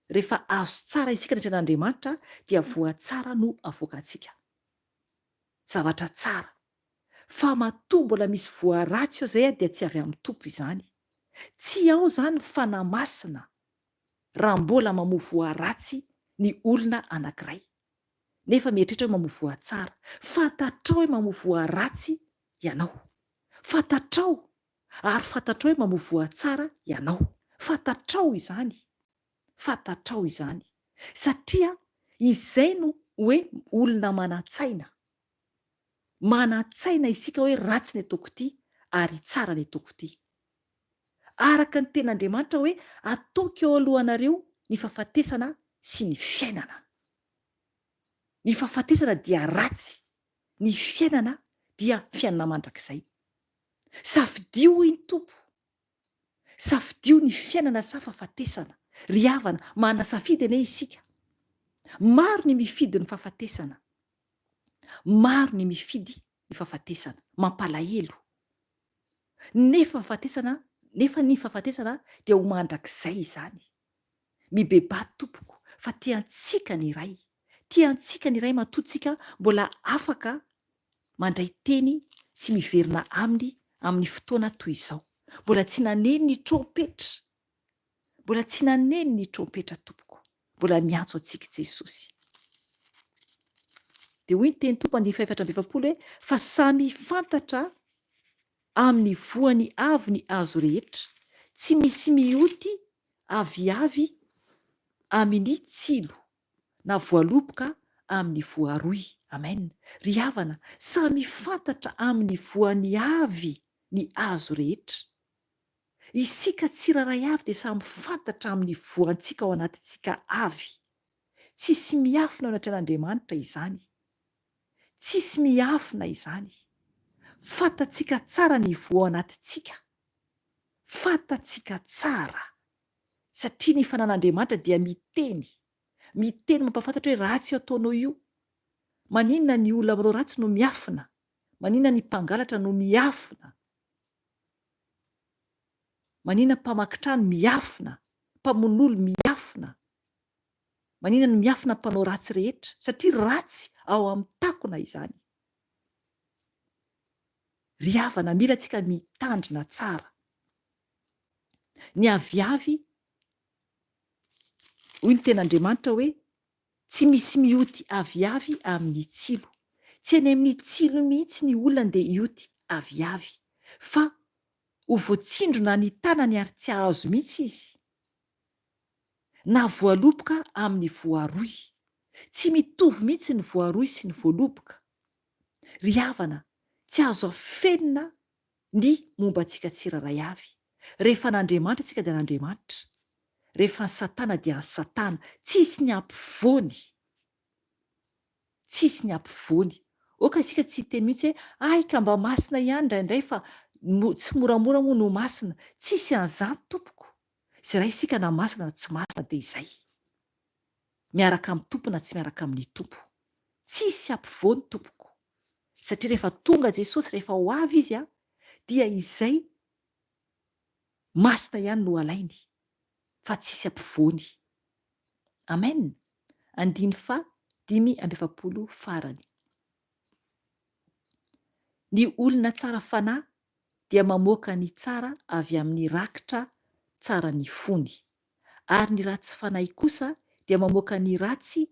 rehefa azo tsara isika natrehan'Andriamanitra, dia voa tsara no avoakantsika, zavatra tsara. Fa matoa mbola misy voa ratsy ao zay dia tsy avy amin'ny tompo izany. Tsy ao zany fanahy masina raha mbola mamoa voa ratsy ny olona anankiray, nefa mieritreritra hoe mamoa voa tsara. Fantatrao hoe mamoa voa ratsy ianao, fantatrao, ary fantatrao hoe mamoa voa tsara ianao. Fantatrao izany, fantatrao izany, satria izay no hoe olona manan-tsaina. Manan-tsaina isika hoe ratsy ny ataoko ity ary tsara ny ataoko ity. Araka ny ten'Andriamanitra hoe ataoko eo alohanareo ny fahafatesana sy ny fiainana. Ny fahafatesana dia ratsy, ny fiainana dia fiainana mandrakizay. Safidio ny tompo, safidio ny fiainana sa fahafatesana. Ry havana, manana safidy anie isika. Maro ny mifidy ny fahafatesana, maro ny mifidy ny fahafatesana, mampalahelo. Nefa ny fahafatesana dia ho mandrakizay izany. Mibebady tompoko, fa tiantsika ny iray, tiantsika ny iray matotsika mbola afaka mandray teny sy miverina amin'ny fotoana toy izao. Mbola tsy naneno ny trompetra, mbola tsy naneno ny trompetra tompoko, mbola miantso antsika Jesosy. Dia hoy ny teny tompo 2:20 hoe fa samy fantatra amin'ny voany avy ny azo rehetra, tsy misy mioty aviavy amin'ny tsilo na voaloboka amin'ny voaroy. Amen. Ry havana, samy fantatra amin'ny voany avy ny azo rehetra. Isika tsiraray avy dia samy fantatra amin'ny voantsika ao anatintsika avy. Tsisy miafina ao anatrehan'Andriamanitra izany, tsisy miafina izany. Fantatsika tsara ny voa ao anatintsika, fantatsika tsara, satria ny fanan'Andriamanitra dia miteny mampafantatra hoe ratsy ataonao io. Maninona ny olona manao ratsy no miafina, maninona ny mpangalatra no miafina, maninona mpamakitrano miafina, mpamon'olo miafina, maninona ny miafina mpanao ratsy rehetra, satria ratsy ao amin'ny takona izany. Ry havana, mila tsika mitandrina tsara. Ny aviavy, hoy ny ten'Andriamanitra hoe tsy misy mioty aviavy amin'ny tsilo. Tsy any amin'ny tsilo mihitsy ny olona ndeha hioty aviavy, fa ho voatsindrona ny tanany ary tsy ahazo mihitsy izy. Na voaloboka amin'ny voaroy, tsy mitovy mihitsy ny voaroy sy ny voaloboka. Ry havana, tsy azo afenina ny momba antsika tsiraray avy. Rehefa n'Andriamanitra tsika dia n'Andriamanitra, rehefa ny Satana dia ny Satana. Tsisy ny ampivoany, tsisy ny ampivoany. Oka isika tsy teny mihitsy hoe ay ka mba masina ihany indraindray fa tsy moramora moa no masina. Tsisy an'izany tompoko. Izay raha isika na masina na tsy masina dia izay. Miaraka amin'ny tompo na tsy miaraka amin'ny tompo. Tsisy ampivoany tompoko. Satria rehefa tonga Jesosy, rehefa ho avy izy dia izay masina ihany no alainy, fa tsisy ampivoany. Amen. 5:5 farany. Ny olona tsara fanahy dia mamoaka ny tsara avy amin'ny rakitra tsara ny fony, ary ny ratsy fanahy kosa dia mamoaka ny ratsy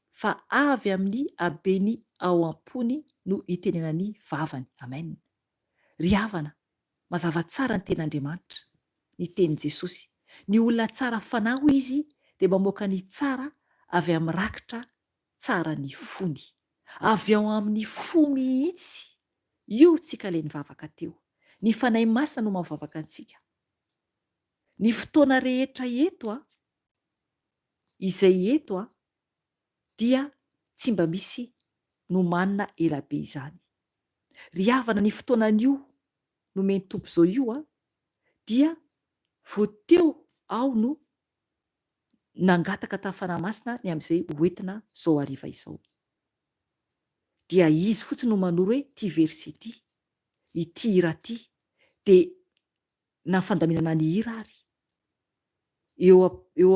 fa avy amin'ny habeny ao am-pony no itenenany vavany. Amen. Ry havana, mazava tsara ny ten'Andriamanitra, ny tenin' Jesosy. Ny olona tsara fanahy hoy izy dia mamoaka ny tsara avy amin'ny rakitra tsara ny fony, avy ao amin'ny fo mihitsy. Io tsika le nivavaka teo. Ny fanahy masina no mavavaka antsika. Ny fotoana rehetra izay eto dia tsy mba misy no manina elabe izany. Ry havana, ny fotoanan'io nomeny tompo izao io dia voateo ao no nangataka tamin'ny fanahy masina ny amin'izay hoentina zao hariva izao. Dia izy fotsiny no manoro hoe ty verset ty, ity hira ty, dia na fandaminana ny hira ary eo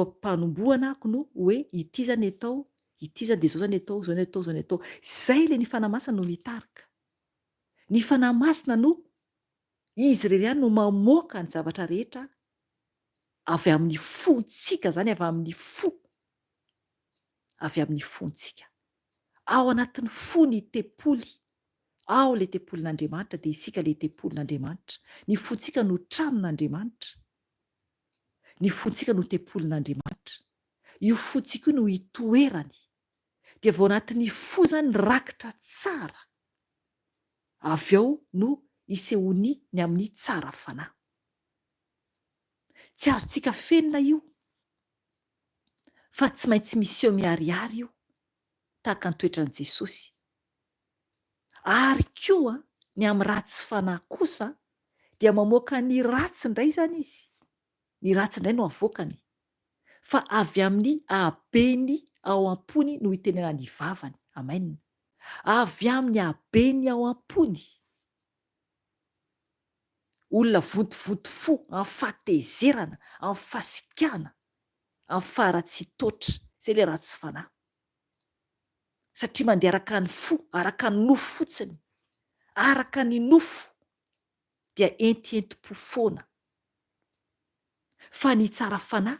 am-panomboana ako no hoe ity zany atao, ity zany dia zao zany atao, zao ny atao, zao ny atao. Zay le ny fanahy masina no mitarika. Ny fanahy masina no izy reriany no mamoaka ny zavatra rehetra avy amin'ny fontsika, zany avy amin'ny fo, avy amin'ny fontsika. Ao anatin'ny fo ny tempoly, ao le tempolin'Andriamanitra dia isika le tempolin'Andriamanitra. Ny fontsika no tranon'Andriamanitra, ny fontsika no tempolin'Andriamanitra. Io fontsika io no hitoerany, dia vao anatin'ny fo zany rakitra tsara, avy ao no isehony ny amin'ny tsara fanahy. Tsy azontsika fenina io, fa tsy maintsy misy eo miharihary io, tahaka ny toetran'i Jesosy. Ary koa ny amin'ny ratsy fanahy kosa dia mamoaka ny ratsy indray zany izy. Ny ratsy indray no avoakany, fa avy amin'ny habeny ao am-pony no itenenany vavany. Amen. Avy amin'ny habeny ao am-pony. Olona vontovonto fo, amin'ny fahatezerana, amin'ny fasikana, amin'ny faharatsy-totra, izay le ratsy fanahy. Satria mandeha araka ny fo, araka ny nofo fotsiny, araka ny nofo dia entienti-po foana. Fa ny tsara fanahy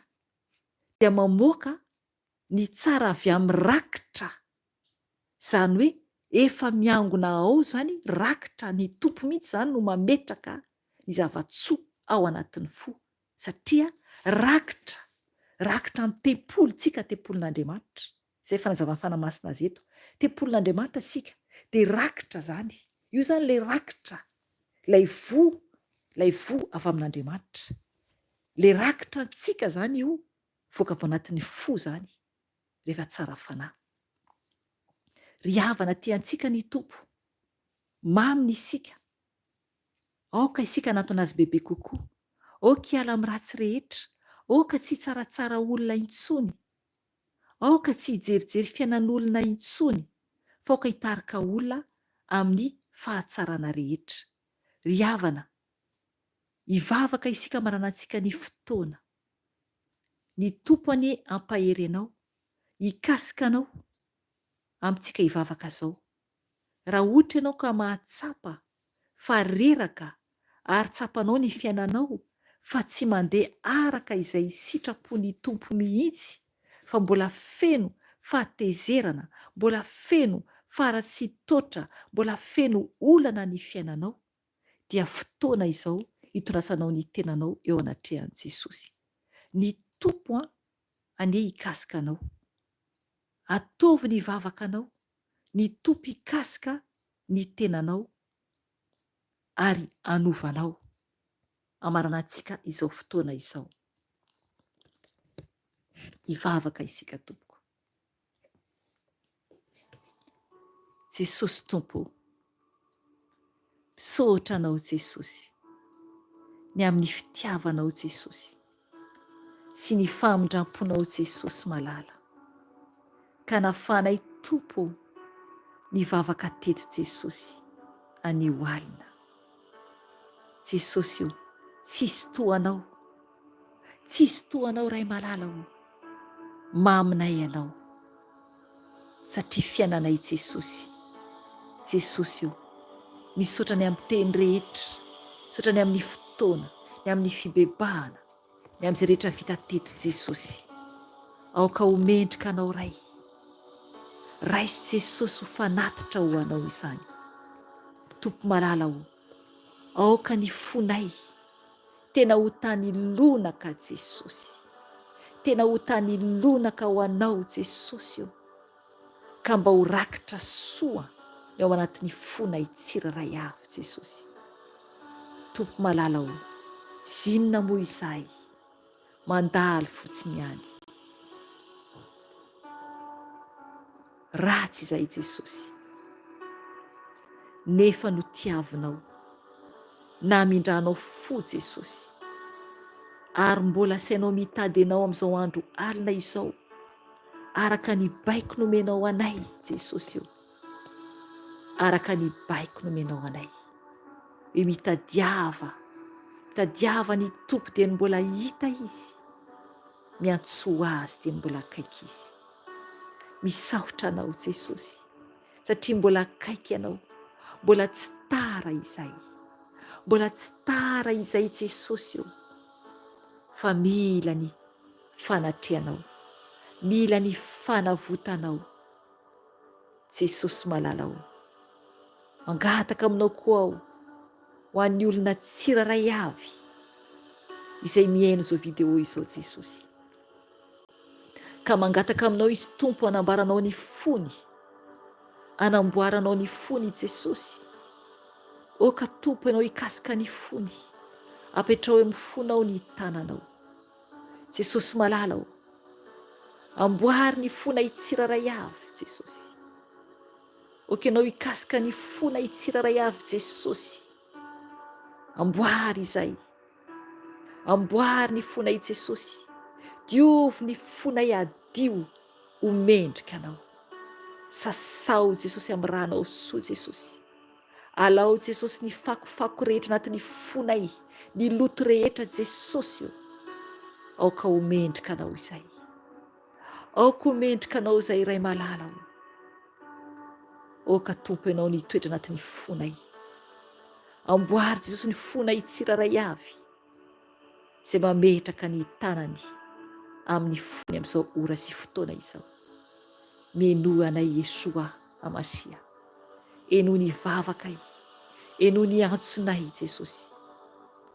dia mamoaka ny tsara avy amin'ny rakitra, zany hoe efa miangona ao zany rakitra, ny tompo mihitsy zany no mametraka ny zava-tsoa ao anatin'ny fo, satria rakitra ny tempoly, tsika tempolin'Andriamanitra. Izay fanazavan'ny fanahy masina azy eto, tempolin'Andriamanitra sika, dia rakitra zany. Io zany le rakitra, lay vo avy amin'Andriamanitra. Le rakitra antsika zany io, voaka avy anatin'ny fo zany, rehefa tsara fanahy. Ry havana, tiantsika ny tompo, mamy ny isika, aoka isika anatona azy bebe kokoa, aoka hiala amin'ny ratsy rehetra, aoka tsy tsaratsara olona intsony, aoka tsy hijerijery fiainan'olona intsony, fa aoka hitarika olona amin'ny fahatsarana rehetra. Ry havana, hivavaka isika maranantsika ny fotoana, ny tompony ampahery anao, hikasika anao amintsika hivavaka zao. Raha ohatra ianao ka mahatsapa fa reraka ary tsapanao ny fiainanao, fa tsy mandeha araka izay sitrapony tompo mihitsy, fa mbola feno fahatezerana, mbola feno faharatsy-totra, mbola feno olana ny fiainanao, dia fotoana izao hitondrasanao ny tenanao eo anatrehan'i Jesosy. Ny tompo anie hikasika anao, ataovy ny vavakanao, ny tompo hikasika ny tenanao ary anovanao amaranantsika izao fotoana izao. Hivavaka isika tompoko. Jesosy tompo, misaotra anao Jesosy, ny amin'ny fitiavanao Jesosy, sy ny famindramponao Jesosy malala, ka nafanay tompo ny vavaka teto Jesosy anio Alina. Jesosy io, tsisy toanao, tsisy toanao ray malala o, maminay ianao, satria fiainanay Jesosy. Jesosy io, misaotra ny amin'ny teny rehetra, saotra ny amin'ny fotoana, ny amin'ny fibebahana, ny amin'izay rehetra vita teto Jesosy. Aoka ho mendrika anao ray. Raiso Jesosy ho fanatitra ho anao izany. Tompo malala ho. Aoka ny fonay. Tena ho tany lonaka Jesosy. Tena ho tany lonaka ho anao Jesosy eo. Ka mba ho rakitra soa ny ao anatin'ny fonay tsirairay avy Jesosy. Tompo malala ho. Zinona moa izahay mandalo fotsiny ihany. Ratsy izay Jesosy. Nefa no tiavinao. Namindranao fo Jesosy. Ary mbola sainao mitady anao amin'izao andro alina izao. Araka ny baiko nomenao anay Jesosy io. Araka ny baiko nomenao anay. Hoe mitadiava ny tompo dia ny mbola hita izy. Miantsoa azy dia ny mbola akaiky izy. Misaotra anao Jesosy. Satria mbola akaiky anao. Mbola tsy tara izay. Mbola tsy tara izay Jesosy io. Fa mila ny fanatrehanao. Mila ny fanavotanao. Jesosy malala ho. Mangataka aminao koa aho ho an'ny olona tsirairay avy izay mihaino izao video izao Jesosy. Ka mangataka aminao izy tompo hanambaranao ny fony. Hanamboaranao ny fony Jesosy. O ka tompo ianao hikasika ny fony. Apetrao eo amin'ny fonao ny tananao. Jesosy malala ho. Amboary ny fonay tsirairay avy Jesosy. Oka ianao hikasika ny fonay tsirairay avy Jesosy. Amboary izay. Amboary ny fonay Jesosy. Diovy ny fonay adio ho mendrika anao. Sasao Jesosy amin'ny ranao soa Jesosy. Alao Jesosy ny fakofako rehetra anatin'ny fonay. Ny loto rehetra Jesosy io. Aoka ho mendrika anao izay. Aoka ho mendrika anao izay iray malala ho. Aoka tompo ianao ny toetra anatin'ny fonay. Amboary Jesosy ny fonay tsirairay avy. Izay mametraka ny tanany amin'ny fony amin'izao ora sy fotoana izao. Menoa anay Yesoa Amasia. Enoa ny vavakay. Enoa ny antsonay Jesosy.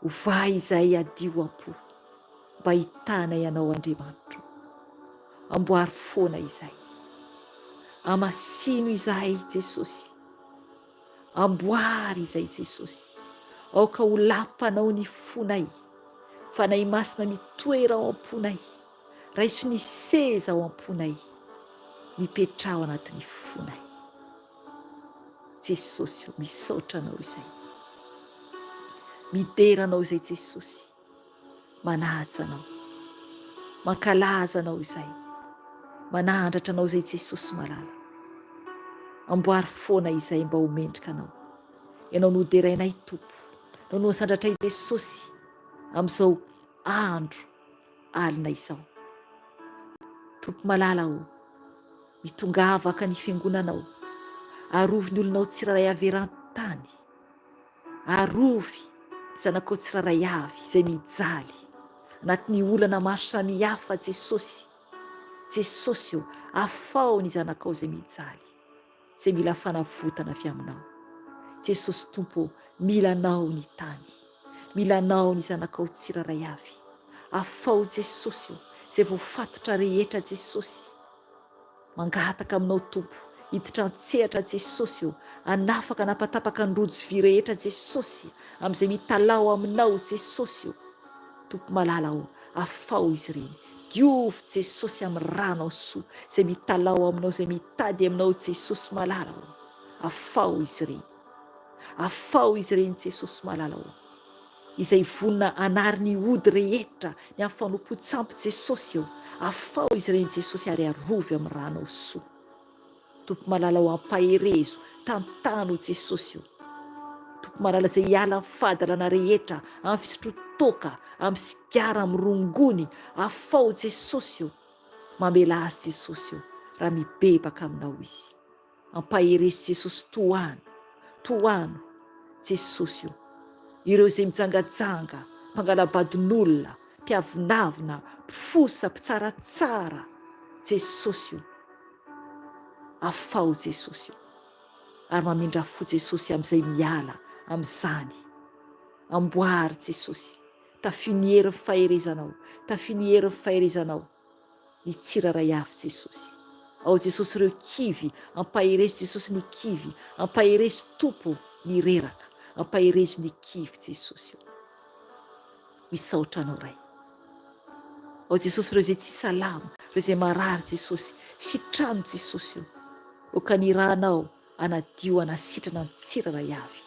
Ovay izay adio am-po. Mba hitanay ianao Andriamanitro. Amboary foana izay. Amasino izahay Jesosy. Amboary izay Jesosy. Aoka ho lapanao ny fonay. Fanahy masina mitoera ao am-ponay. Raiso ny seza ao am-ponay. Mipetrao anatin'ny fonay. Jesosy misaotra anao izay. Midera anao izay Jesosy. Manaja anao. Mankalaza anao izay. Manandratra anao izay Jesosy malala. Amboary foana izay mba ho mendrika anao. Ianao no derainay tompo. Ianao no sandratray Jesosy amin'izao andro alina izao. Tompo malala ho. Mitongavaka ny fiangonanao. Arovy ny olonao tsirairay avy eran-tany. Arovy zanakao tsirairay avy izay mijaly anatin'ny olana maro samihafa Jesosy. Jesosy io, afao ny zanakao izay mijaly, izay mila fanavotana avy aminao. Jesosy tompo, mila anao ny tany. Mila anao ny zanakao tsirairay avy. Afao Jesosy io, izay voafatotra rehetra Jesosy. Mangataka aminao tompo, hiditra antsehatra Jesosy io, anafaka napatapaka ny rojo vy rehetra Jesosy, amin'izay mitalao aminao Jesosy io. Tompo malala ho, afao izy ireny. Diovy Jesosy amin'ny ranao soa, izay mitalao aminao, izay mitady aminao Jesosy malala ho. Afao izy ireny. Afao izy ireny Jesosy malala ho. Izay vonina anary ny ody rehetra ny amin'ny fanompo-tsampy Jesosy io. Afao izy ireny Jesosy ary arovy amin'ny ranao soa. Tompo malala ho, ampaherezo tantano Jesosy io. Tompo malala izay hiala amin'ny fahadalana rehetra, amin'ny fisotro-toaka, amin'ny sigara, amin'ny rongony. Afao Jesosy io. Mamela azy Jesosy io raha mibebaka aminao izy. Ampaherezo Jesosy toano Jesosy io. ireo izay mijangajanga, mpangalabadin'olona, mpiavinavina, mpifosa, mpitsaratsara, Jesosy io afao Jesosy io, ary mamindra fo Jesosy amin'izay miala amin'izany. Amboary Jesosy, tafio ny herin'ny faherezanao, tafio ny herin'ny faherezanao, ny tsiraray avy Jesosy. Ao Jesosy ireo kivy, ampaherezo Jesosy ny kivy, ampaherezo tompo ny reraka, ampaherezo ny kivy Jesosy io. Misaotra anao ray. Ao Jesosy ireo izay tsy salama, ireo izay marary Jesosy, sitrano Jesosy io. Oka ny rahanao anadio anasitrana ny tsiraray avy.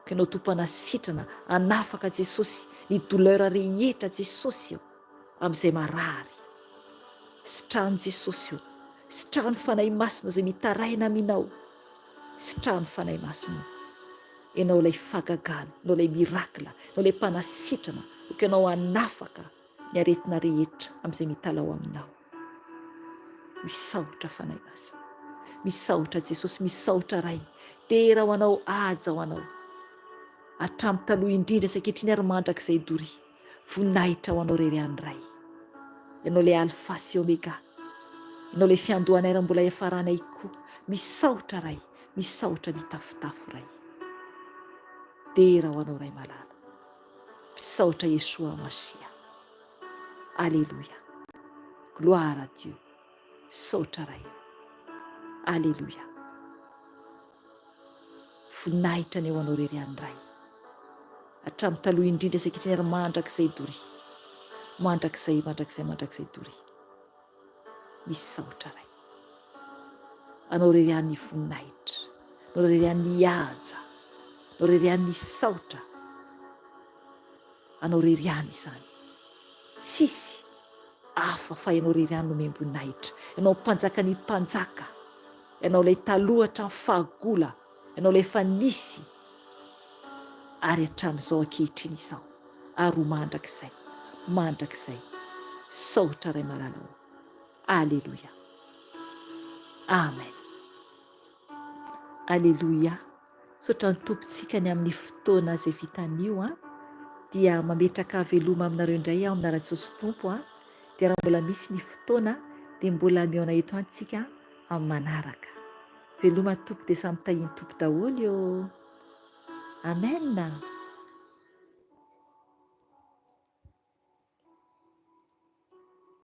Kanao tompo anasitrana, anafaka Jesosy ny douleur rehetra Jesosy io amin'izay marary. Sitrano Jesosy io, sitrano fanahy masina izay mitaraina aminao, sitrano fanahy masina io. Ianao ilay fagagana, ianao ilay mirakla, ianao ilay mpanasitrana, oka ianao anafaka ny aretina rehetra amin'izay mitalao aminao. Misaotra fanahy masina, misaotra Jesosy, misaotra ray, tera ho anao aja ho anao. Hatramin'ny taloha indrindra sankehitriny ary mandrakizay dory, voninahitra ho anao rery any ray. Ianao ilay alfa sy omega, ianao ilay fiandohanay raha mbola FARANY koa, misaotra ray, misaotra mitafotafo ray. Tera ho anao ray malala, misaotra Yeshua Masia. Alléluia, gloire à Dieu. Saotra ray, alléluia. Voninahitra ny eo anao rery any ray, hatramin'ny taloha indrindra sankehitriny ary mandrakizay dory, mandrakizay dory. Misaotra ray, anao rery any voninahitra, anao rery any haja, anao rery any saotra, anao rery any izany. Tsisy hafa fa ianao rery any no membonahitra, ianao mpanjaka ny mpanjaka, ianao ilay taloha hatramin'ny fahagola, ianao ilay efa nisy ary hatramin'izao ankehitriny izao, ary ho mandrakizay. Saotra ray malalao. Alléluia, amen. Alléluia. Saotra ny tompontsika ny amin'ny fotoana izay vitan'io dia mametraka veloma aminareo indray ao aminarany Jesosy Tompo dia raha mbola misy ny fotoana dia mbola miaona eto antsika amin'ny manaraka. Veloma tompo dia samy tahiny tompo daholo io. Amen.